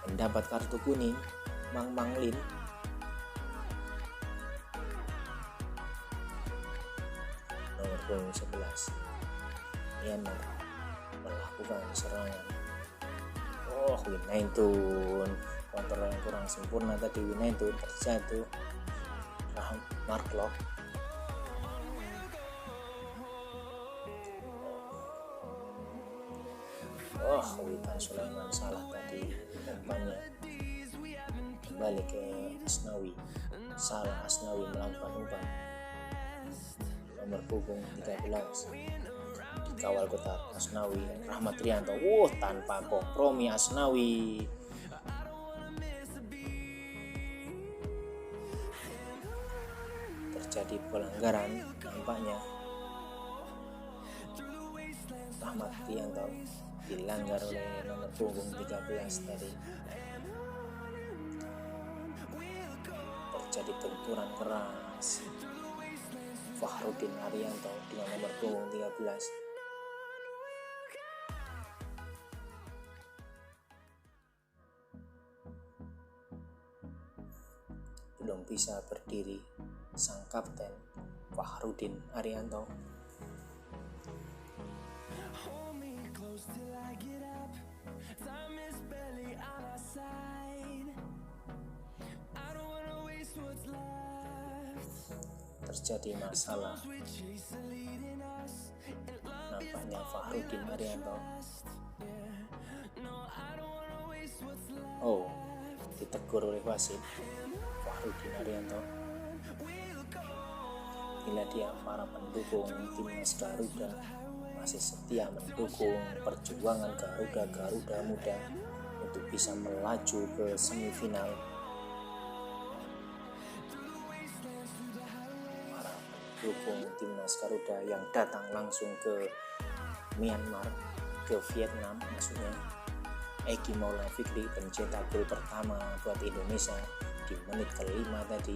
mendapat kartu kuning, Mang Manglin. Nomor punggung 11 Myanmar melakukan serangan. Win Naintun, kontrol yang kurang sempurna tadi. Win Naintun terjatuh. Mark Klok Oh, Witan Sulaiman salah tadi umpannya, kembali ke Asnawi. Salah, Asnawi melakukan umpan. Nomor punggung 13 dikawal kotak Asnawi, Rahmat Rianto. Tanpa kompromi Asnawi. Terjadi pelanggaran nampaknya. Rahmat Rianto dilanggar oleh nomor punggung 13 tadi. Terjadi benturan keras. Fahrudin Arianto dengan nomor punggung 13 belum bisa berdiri sang kapten Fahrudin Arianto. Terjadi masalah, nampaknya Fahrudin Arianto ditegur oleh wasit. Fahrudin Arianto, bila dia para pendukung timnas Garuda masih setia mendukung perjuangan Garuda Muda untuk bisa melaju ke semifinal. Para pendukung timnas Garuda yang datang langsung ke Myanmar, ke Vietnam maksudnya. Egi Maulana Fikri pencetak gol pertama buat Indonesia di menit ke-5 tadi.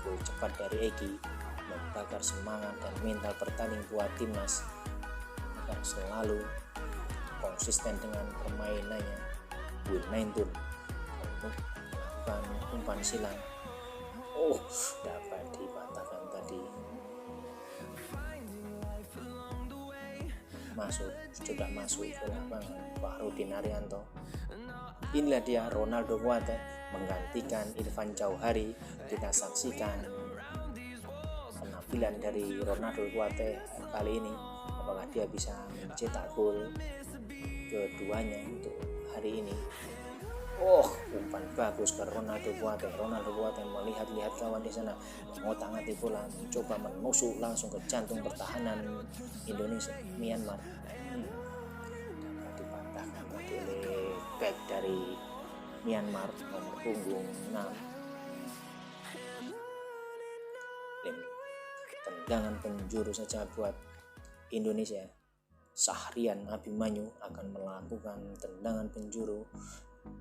Gol cepat dari Egi membakar semangat dan mental bertanding buat timnas agar selalu konsisten dengan permainannya. Winaintur melakukan umpan silang, dapat dipatahkan tadi. Sudah masuk ke lapangan Fahrudin Arianto. Inilah dia Ronaldo Kuate menggantikan Irfan Jauhari. Kita saksikan penampilan dari Ronaldo Kuate kali ini, apakah dia bisa mencetak gol keduanya untuk hari ini. Umpan bagus ke Ronaldo Kuate. Ronaldo Kuate melihat-lihat kawan di sana, mengotak-atik bola, mencoba menusuk langsung ke jantung pertahanan Indonesia Myanmar. Dapat dipatahkan tadi oleh back dari Myanmar nomor punggung 6. Tendangan penjuru saja buat Indonesia. Sahrian Abimanyu akan melakukan tendangan penjuru.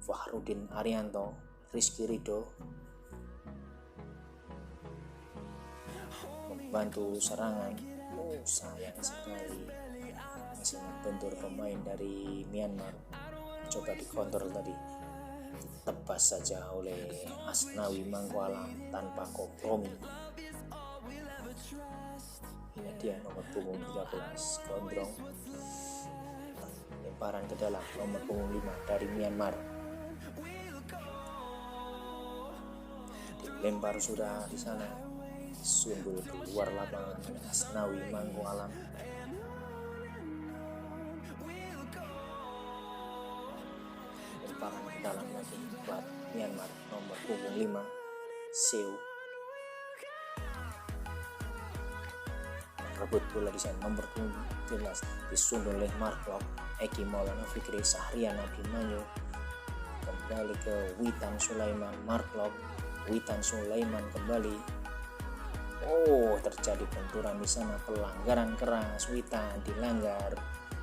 Fahrudin Arianto, Rizky Ridho membantu serangan. Sayang sekali masih membentur pemain dari Myanmar. Coba dikontrol tadi, tebas saja oleh Asnawi Mangkualam tanpa kompromi. Ini dia nomor punggung 13 Gondrong, lemparan ke dalam nomor punggung 5 dari Myanmar. Dilempar sudah di sana, sundul keluar lapangan Asnawi Mangkualam. Lemparan ke dalam lagi buat Myanmar nomor punggung 5 Seu. Rebut bola di sana nomor punggung 13 disundul oleh Mark Locke. Egi Maulana Fikri, Sahrian Abimanyu kembali ke Witan Sulaiman. Mark Locke, Witan Sulaiman kembali. Terjadi benturan di sana, pelanggaran keras. Witan dilanggar,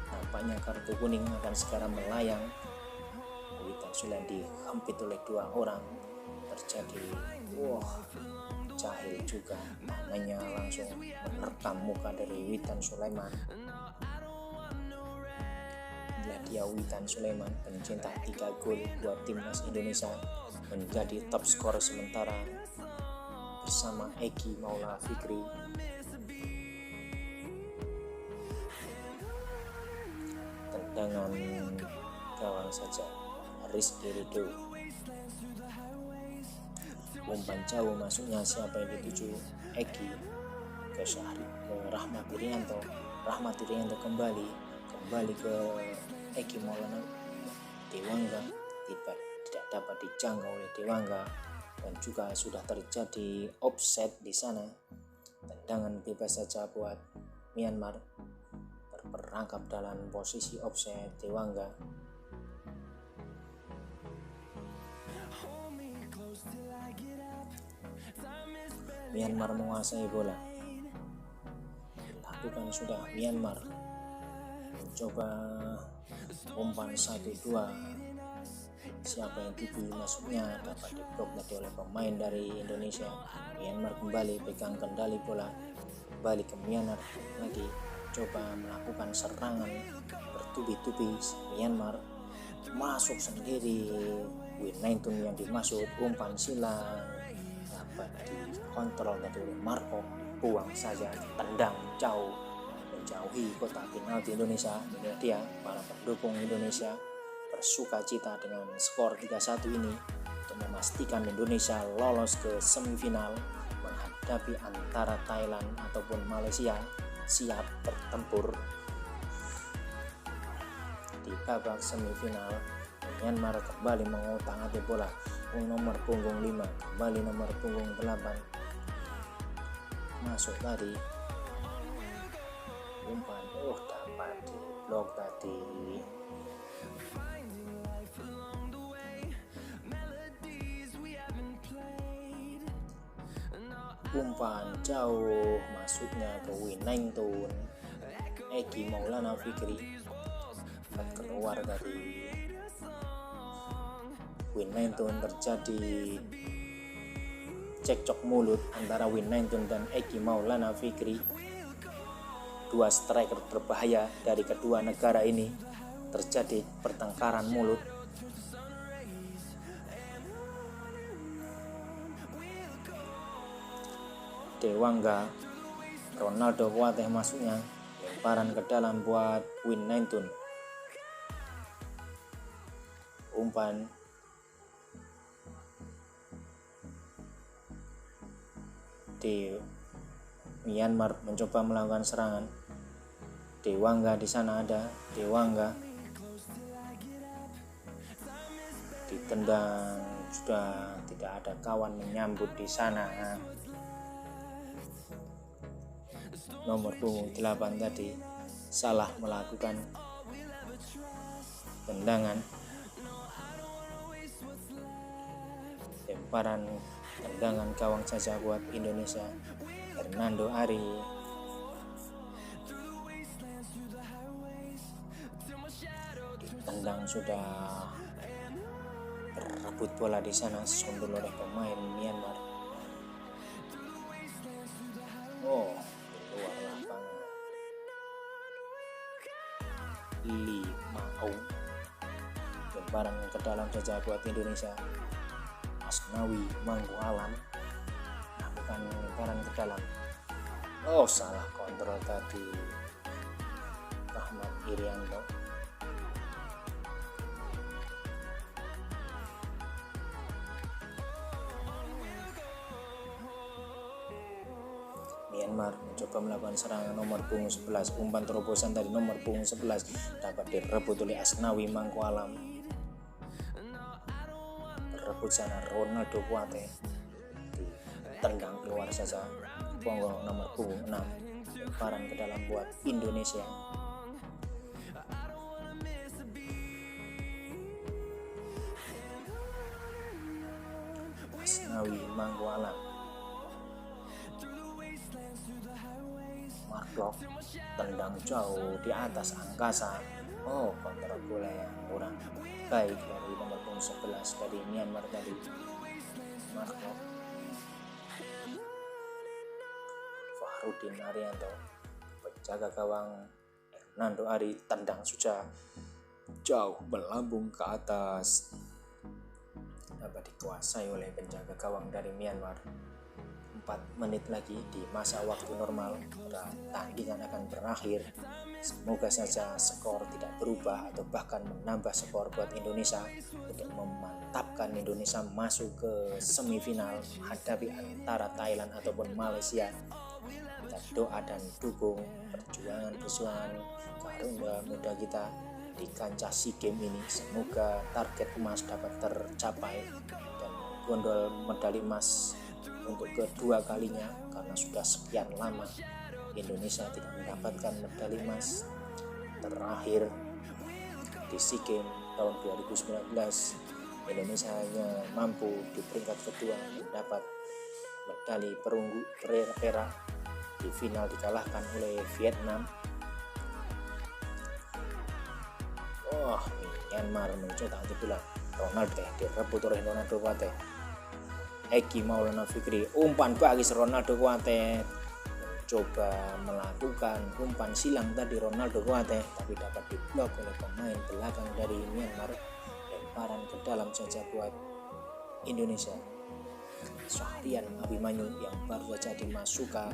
nampaknya kartu kuning akan segera melayang. Witan Sulaiman dihempit oleh 2 orang. Terjadi jahil juga, namanya langsung menerkam muka dari Witan Sulaiman. Dia Witan Sulaiman pencetak 3 gol buat timnas Indonesia, menjadi top skor sementara bersama Egi Maulana Fikri. Tendangan gawang saja Rizky Ridho. Umpan jauh masuknya siapa yang dituju? Egi ke Rahmat Irianto. Rahmat Irianto kembali ke Eki Maulana Dewangga tidak dapat dijangkau oleh Dewangga, dan juga sudah terjadi offset di sana. Tendangan bebas saja buat Myanmar, terperangkap dalam posisi offset Dewangga. Myanmar menguasai bola. Dilakukan sudah Myanmar mencoba umpan 1-2. Siapa yang tinggi masuknya dapat diblok tadi oleh pemain dari Indonesia. Myanmar kembali pegang kendali bola, kembali ke Myanmar lagi, coba melakukan serangan bertubi-tubi. Myanmar masuk sendiri, Winnaitun yang dimaksud, umpan silang dapat dikontrol tadi oleh Marco, buang saja, tendang jauh menjauhi kotak penalti Indonesia. Ini dia para pendukung Indonesia bersuka cita dengan skor 3-1 ini untuk memastikan Indonesia lolos ke semifinal menghadapi antara Thailand ataupun Malaysia, siap bertempur di babak semifinal. Myanmar kembali mengotak-atik bola, nomor punggung 5 kembali nomor punggung 8 masuk tadi, umpan dapat diblok tadi. Umpan jauh masuknya ke Winnaitun, Eki Maulana Fikri keluar dari Winnaitun. Terjadi cekcok mulut antara Winnaitun dan Eki Maulana Fikri, dua striker berbahaya dari kedua negara ini. Terjadi pertengkaran mulut. Dewangga, Ronaldo Kuateh masuknya, lemparan ke dalam buat Winnaitun, umpan di Myanmar mencoba melakukan serangan. Dewangga di sana ada, Dewangga ditendang, sudah tidak ada kawan menyambut di sana. Nomor punggung 8 tadi salah melakukan tendangan, lemparan tendangan gawang saja buat Indonesia. Hernando Ari ditendang, sudah berebut bola di sana, sundul oleh pemain Myanmar. Luar lapangan. Lee Maung, lemparan ke dalam saja buat Indonesia. Asnawi Mangku Alam lakukan lemparan ke dalam. Salah kontrol tadi Rahmat Irianto. Myanmar mencoba melakukan serangan nomor punggung 11, umpan terobosan dari nomor punggung 11 dapat direbut oleh Asnawi Mangku Alam. Berebut sana Ronaldo Kuateh, ditendang keluar saja punggung nomor punggung 6, lemparan ke dalam buat Indonesia. Asnawi Mangku Alam, Mark, tendang jauh di atas angkasa. Kontrol bola yang kurang baik dari nomor punggung 11 dari Myanmar tadi, Mark. Fahrudin Arianto, penjaga gawang Hernando Ari, tendang sudah jauh melambung ke atas, dapat dikuasai oleh penjaga gawang dari Myanmar. 4 menit lagi di masa waktu normal pertandingan akan berakhir. Semoga saja skor tidak berubah atau bahkan menambah skor buat Indonesia untuk memantapkan Indonesia masuk ke semifinal menghadapi antara Thailand ataupun Malaysia. Kita doa dan dukung perjuangan Garuda muda kita di kancah SEA Games ini. Semoga target emas dapat tercapai dan gondol medali emas untuk kedua kalinya, karena sudah sekian lama Indonesia tidak mendapatkan medali emas. Terakhir di SEA Games tahun 2019 Indonesia hanya mampu di peringkat kedua mendapat medali perunggu perak. Di final dikalahkan oleh Vietnam. Myanmar mencetak bola. Ronaldo direbut oleh Ronaldo Kuate. Eki Maulana Fikri umpan bagi Ronaldo Kuate, coba melakukan umpan silang tadi Ronaldo Kuate, tapi dapat diblok oleh pemain belakang dari Myanmar. Lemparan ke dalam saja buat Indonesia. Syahrian Abimanyu yang baru saja dimasukkan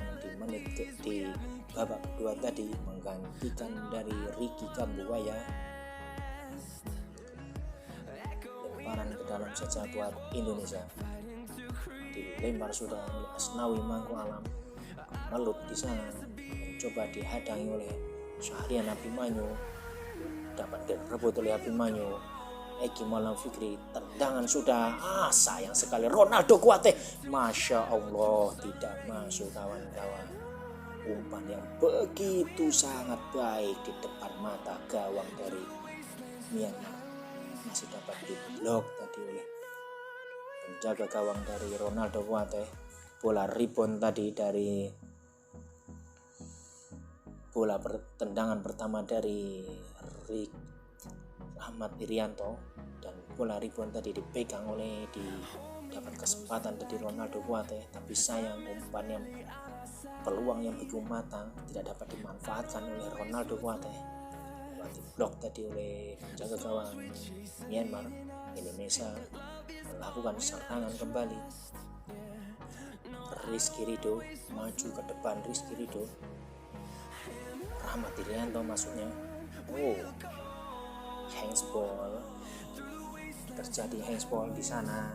di babak kedua tadi menggantikan dari Ricky Kambuaya. Lemparan ke dalam saja buat Indonesia. Dilempar sudah oleh Asnawi Mangku Alam. Melut di sana mencoba dihadangi oleh Syahrian Abimanyu. Dapat direbut oleh Abimanyu. Eki Maulana Fikri, tendangan sudah, sayang sekali Ronaldo Kuate, Masya Allah, tidak masuk kawan-kawan. Umpan yang begitu sangat baik di depan mata gawang dari Myanmar, masih dapat diblok tadi oleh penjaga gawang dari Ronaldo Kuate. Bola rebound tadi dari bola tendangan pertama dari Ahmad Irianto, dan bola rebound tadi dipegang oleh dapat kesempatan dari Ronaldo Kuate, tapi sayang umpan yang peluang yang begitu matang tidak dapat dimanfaatkan oleh Ronaldo Kuate. Diblok tadi oleh penjaga gawang Myanmar. Indonesia melakukan serangan kembali. Rizky Ridho maju ke depan. Rizky Ridho, Ahmad Irianto masuknya. Handsball, terjadi handsball di sana.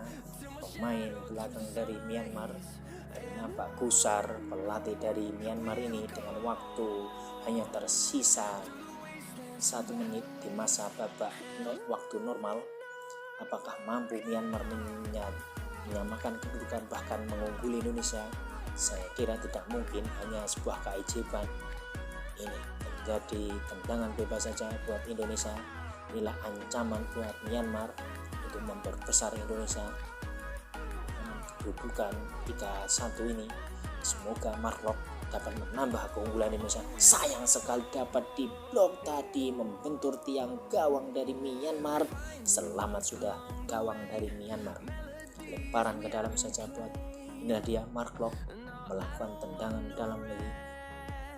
Pemain belakang dari Myanmar Pak Gusar, pelatih dari Myanmar ini, dengan waktu hanya tersisa 1 menit di masa babak waktu normal, apakah mampu Myanmar menyamakan kedudukan bahkan mengungguli Indonesia? Saya kira tidak mungkin, hanya sebuah keajaiban. Ini menjadi tendangan bebas saja buat Indonesia. Inilah ancaman buat Myanmar untuk memperbesar Indonesia kedudukan 3-1 ini. Semoga Mark Locke dapat menambah keunggulan Indonesia. Sayang sekali dapat diblok tadi, membentur tiang gawang dari Myanmar. Selamat sudah gawang dari Myanmar. Lemparan ke dalam saja buat, inilah dia Mark Locke melakukan tendangan dalam lagi,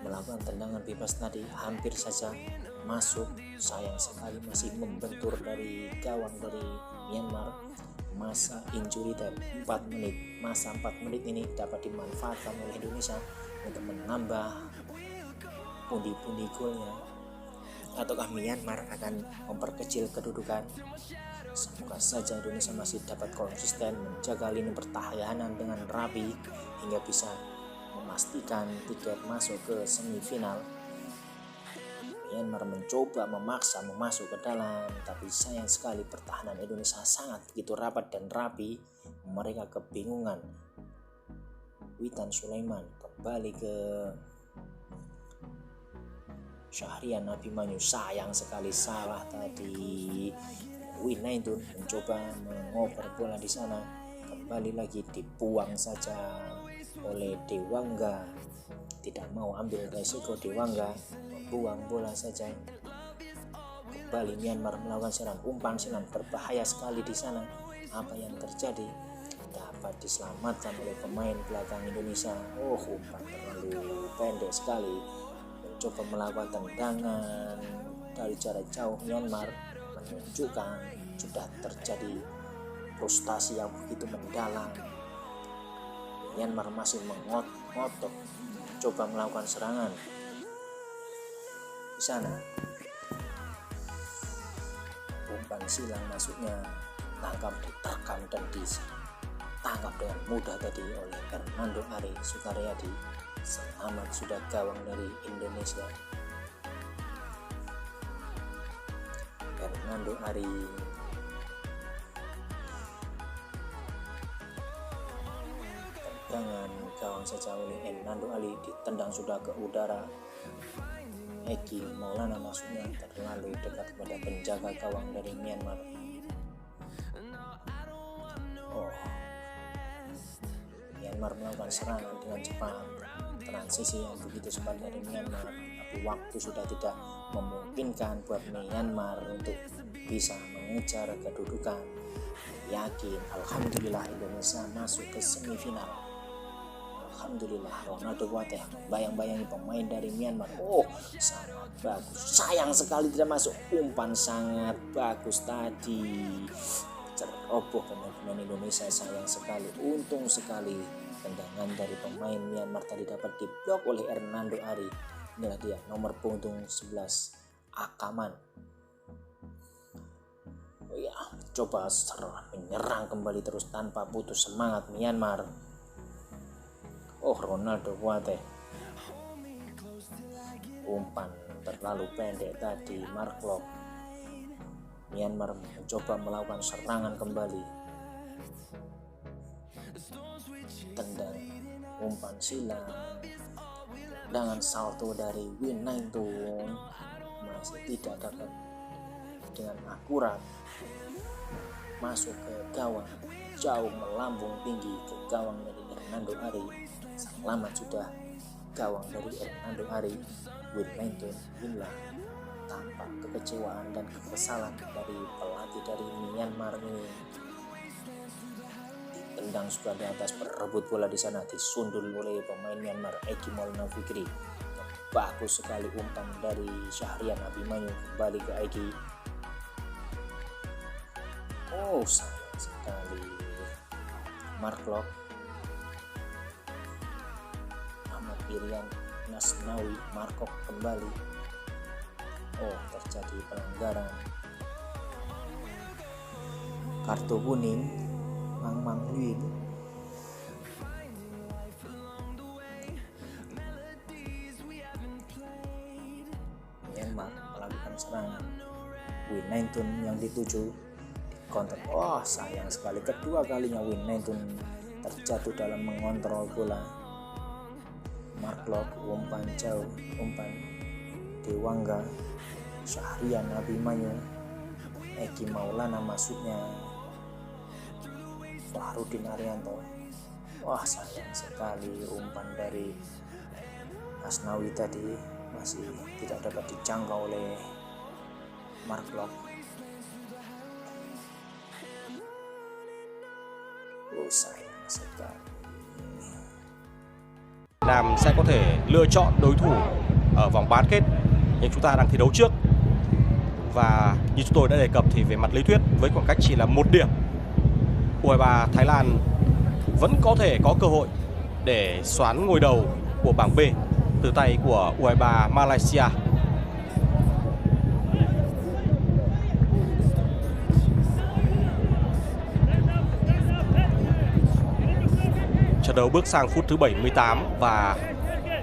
melakukan tendangan bebas tadi, hampir saja masuk. Sayang sekali masih membentur dari gawang dari Myanmar. Masa injury time 4 menit. Masa 4 menit ini dapat dimanfaatkan oleh Indonesia untuk menambah pundi-pundi golnya, ataukah Myanmar akan memperkecil kedudukan? Semoga saja Indonesia masih dapat konsisten menjaga lini pertahanan dengan rapi hingga bisa memastikan tiket masuk ke semifinal. Myanmar mencoba memaksa masuk ke dalam, tapi sayang sekali pertahanan Indonesia sangat begitu rapat dan rapi. Mereka kebingungan. Witan Sulaiman kembali ke Syahrian Abimanyu, sayang sekali salah tadi. Winaidun mencoba mengoper bola di sana, kembali lagi dibuang saja oleh Dewangga. Tidak mau ambil resiko Dewangga, membuang bola saja. Kembali Myanmar melakukan serangan, umpan silang berbahaya sekali di sana. Apa yang terjadi? Dapat diselamatkan oleh pemain belakang Indonesia. Umpan terlalu pendek sekali. Mencoba melakukan tendangan dari jarak jauh. Myanmar menunjukkan sudah terjadi frustasi yang begitu mendalam. Myanmar masih mengotot coba melakukan serangan di sana. Umpan silang masuknya diterkam dan ditangkap dengan mudah tadi oleh Hernando Ari Sutaryadi. Selamat sudah gawang dari Indonesia. Hernando Ari. Tendangan gawang saja oleh Hernando Ari, ditendang sudah ke udara. Eki Maulana masuknya terlalu dekat kepada penjaga gawang dari Myanmar. Myanmar melakukan serangan dengan cepat, transisi yang begitu cepat dari Myanmar, tapi waktu sudah tidak memungkinkan buat Myanmar untuk bisa mengejar kedudukan. Yakin, alhamdulillah Indonesia masuk ke semifinal. Alhamdulillah, Ronaldo Watteh bayang-bayangi pemain dari Myanmar. Sangat bagus. Sayang sekali tidak masuk. Umpan sangat bagus tadi. Ceroboh pemain Indonesia, sayang sekali. Untung sekali tendangan dari pemain Myanmar tadi dapat diblok oleh Hernando Ari. Inilah dia nomor punggung 11 Akaman. Coba menyerang kembali terus tanpa putus semangat Myanmar. Ronaldo Watteh. Umpan terlalu pendek tadi, Mark Lok. Myanmar mencoba melakukan serangan kembali. Tendang, umpan silang, dengan salto dari Win Naintun masih tidak dapat dengan akurat masuk ke gawang, jauh melambung tinggi ke gawang dari Hernando Ari. Selamat sudah gawang dari Hernando Ari. Win Naintun hilang. Tampak kekecewaan dan kekesalan dari pelatih dari Myanmar ini. Ditendang sudah di atas, berebut bola di sana, disundul oleh pemain Myanmar Eki Maulana Fikri. Bagus sekali umpan dari Syahrian Abimanyu kembali ke Eki. Sayang sekali. Mark Lok, Ahmad Irian Nasnawi, Markok kembali. Terjadi pelanggaran. Kartu kuning Mang Luin. Myanmar melakukan serangan. Win Naintun yang dituju dikonter. Sayang sekali, kedua kalinya Win Naintun terjatuh dalam mengontrol bola. Mark Lok, umpan jauh, umpan Dewangga, Syahrian Abimanyu, Eki Maulana masuknya, Fahrudin Arianto. Sayang sekali umpan dari Asnawi tadi masih tidak dapat dijangkau oleh Mark Lok. Sayang sekali. Việt Nam sẽ có thể lựa chọn đối thủ ở vòng bán kết, nhưng chúng ta đang thi đấu trước. Và như chúng tôi đã đề cập thì về mặt lý thuyết với khoảng cách chỉ là 1 điểm, U23 Thái Lan vẫn có thể có cơ hội để soán ngôi đầu của bảng B từ tay của U23 Malaysia. Trận đấu bước sang phút thứ 78 và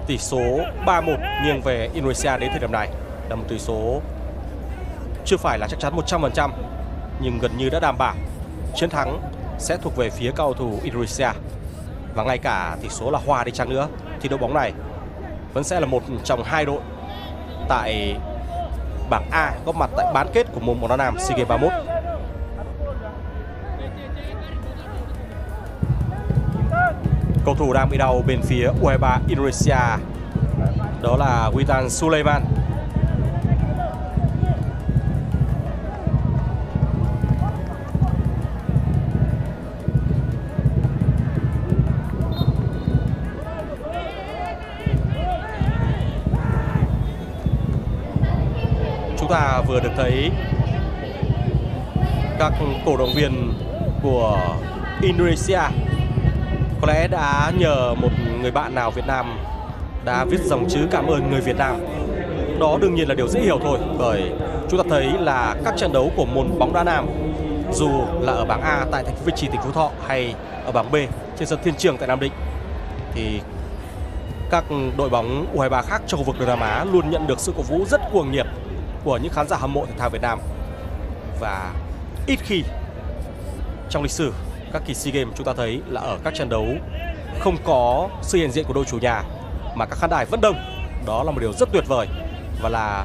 tỷ số 3-1 nghiêng về Indonesia đến thời điểm này là một tỷ số chưa phải là chắc chắn 100%, nhưng gần như đã đảm bảo chiến thắng sẽ thuộc về phía cầu thủ Indonesia. Và ngay cả tỷ số là hòa đi chăng nữa thì đội bóng này vẫn sẽ là một trong 2 đội tại bảng A góp mặt tại bán kết của môn bóng đá nam SEA Games 31. Cầu thủ đang bị đau bên phía U23 Indonesia đó là Witan Sulaiman. Chúng ta vừa được thấy các cổ động viên của Indonesia có lẽ đã nhờ một người bạn nào Việt Nam đã viết dòng chữ cảm ơn người Việt Nam. Đó đương nhiên là điều dễ hiểu thôi, bởi chúng ta thấy là các trận đấu của môn bóng đá nam, dù là ở bảng A tại thành phố Việt Trì, tỉnh Phú Thọ hay ở bảng B trên sân Thiên Trường tại Nam Định, thì các đội bóng U23 khác trong khu vực Đông Nam Á luôn nhận được sự cổ vũ rất cuồng nhiệt của những khán giả hâm mộ thể thao Việt Nam. và ít khi trong lịch sử các kỳ SEA Games chúng ta thấy là ở các trận đấu không có sự hiện diện của đội chủ nhà mà các khán đài vẫn đông. Đó là một điều rất tuyệt vời và là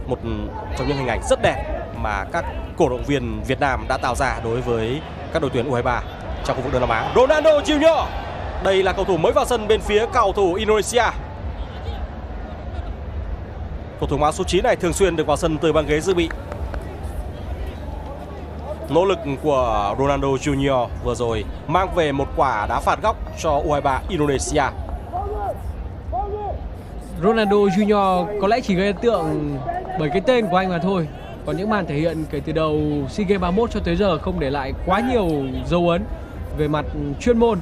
một trong những hình ảnh rất đẹp mà các cổ động viên Việt Nam đã tạo ra đối với các đội tuyển U23 trong khu vực Đông Nam Á. Ronaldo Junior, đây là cầu thủ mới vào sân bên phía cầu thủ Indonesia. Cầu thủ áo số 9 này thường xuyên được vào sân từ băng ghế dự bị. Nỗ lực của Ronaldo Junior vừa rồi mang về một quả đá phạt góc cho U23 Indonesia. Ronaldo Junior có lẽ chỉ gây ấn tượng bởi cái tên của anh mà thôi. Còn những màn thể hiện kể từ đầu SEA Games 31 cho tới giờ không để lại quá nhiều dấu ấn về mặt chuyên môn.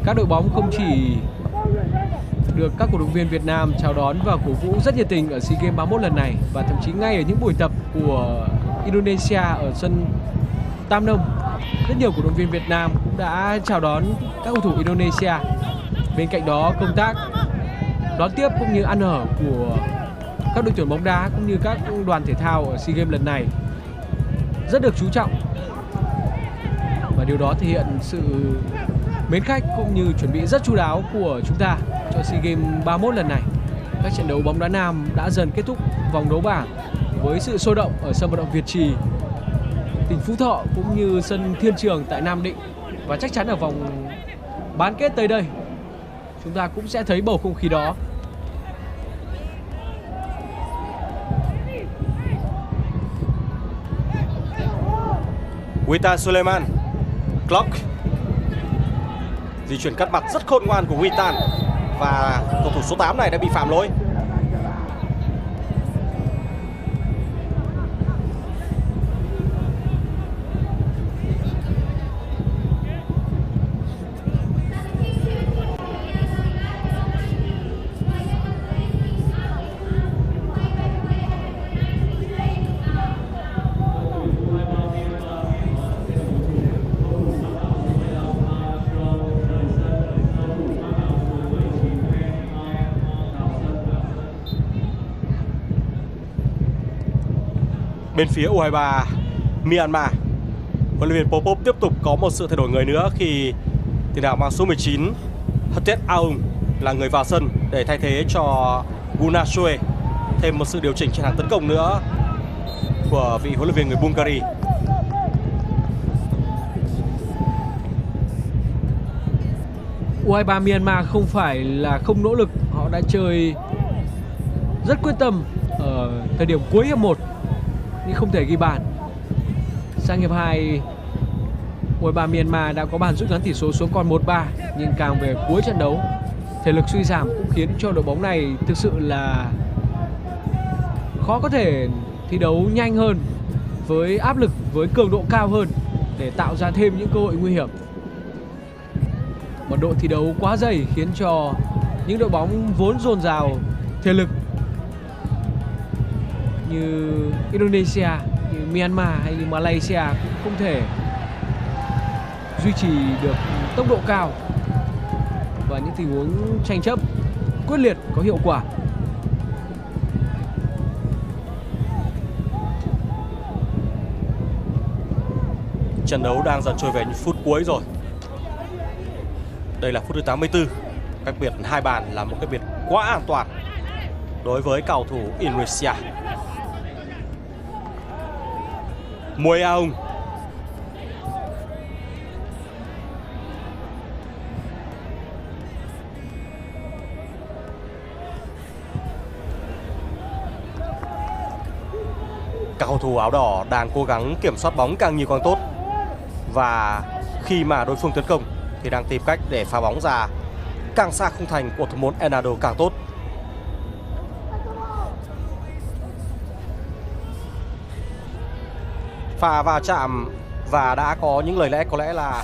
Các đội bóng không chỉ được các cổ động viên Việt Nam chào đón và cổ vũ rất nhiệt tình ở SEA Games 31 lần này, và thậm chí ngay ở những buổi tập của Indonesia ở sân Tam Nông, rất nhiều cổ động viên Việt Nam cũng đã chào đón các cầu thủ Indonesia. Bên cạnh đó, công tác đón tiếp cũng như ăn ở của các đội tuyển bóng đá cũng như các đoàn thể thao ở SEA Games lần này rất được chú trọng, và điều đó thể hiện sự mến khách cũng như chuẩn bị rất chu đáo của chúng ta cho SEA Games 31 lần này. Các trận đấu bóng đá nam đã dần kết thúc vòng đấu bảng với sự sôi động ở sân vận động Việt Trì, tỉnh Phú Thọ cũng như sân Thiên Trường tại Nam Định, và chắc chắn ở vòng bán kết tới đây chúng ta cũng sẽ thấy bầu không khí đó. Witan Sulaiman, Clock, di chuyển cắt mặt rất khôn ngoan của Witan, và cầu thủ số 8 này đã bị phạm lỗi. Bên phía U23 Myanmar, huấn luyện viên Popov tiếp tục có một sự thay đổi người nữa khi tiền đạo mang số 19 Htet Aung là người vào sân để thay thế cho Gunasue. Thêm một sự điều chỉnh trên hàng tấn công nữa của vị huấn luyện viên người Bulgaria. U23 Myanmar không phải là không nỗ lực, họ đã chơi rất quyết tâm ở thời điểm cuối hiệp 1 nhưng không thể ghi bàn. Sang hiệp 2, U23 Myanmar đã có bàn rút ngắn tỷ số xuống còn 1-3, nhưng càng về cuối trận đấu, thể lực suy giảm cũng khiến cho đội bóng này thực sự là khó có thể thi đấu nhanh hơn, với áp lực, với cường độ cao hơn để tạo ra thêm những cơ hội nguy hiểm. Mật độ thi đấu quá dày khiến cho những đội bóng vốn dồn dào thể lực như Indonesia, như Myanmar hay như Malaysia cũng không thể duy trì được tốc độ cao và những tình huống tranh chấp quyết liệt có hiệu quả. Trận đấu đang dần trôi về những phút cuối rồi. Đây là phút thứ 84. Cách biệt 2 bàn là một cái biệt quá an toàn đối với cầu thủ Indonesia. Muay Aung, các cầu thủ áo đỏ đang cố gắng kiểm soát bóng càng nhiều càng tốt, và khi mà đối phương tấn công thì đang tìm cách để phá bóng ra càng xa khung thành của thủ môn Ronaldo càng tốt. Pha va chạm và đã có những lời lẽ có lẽ là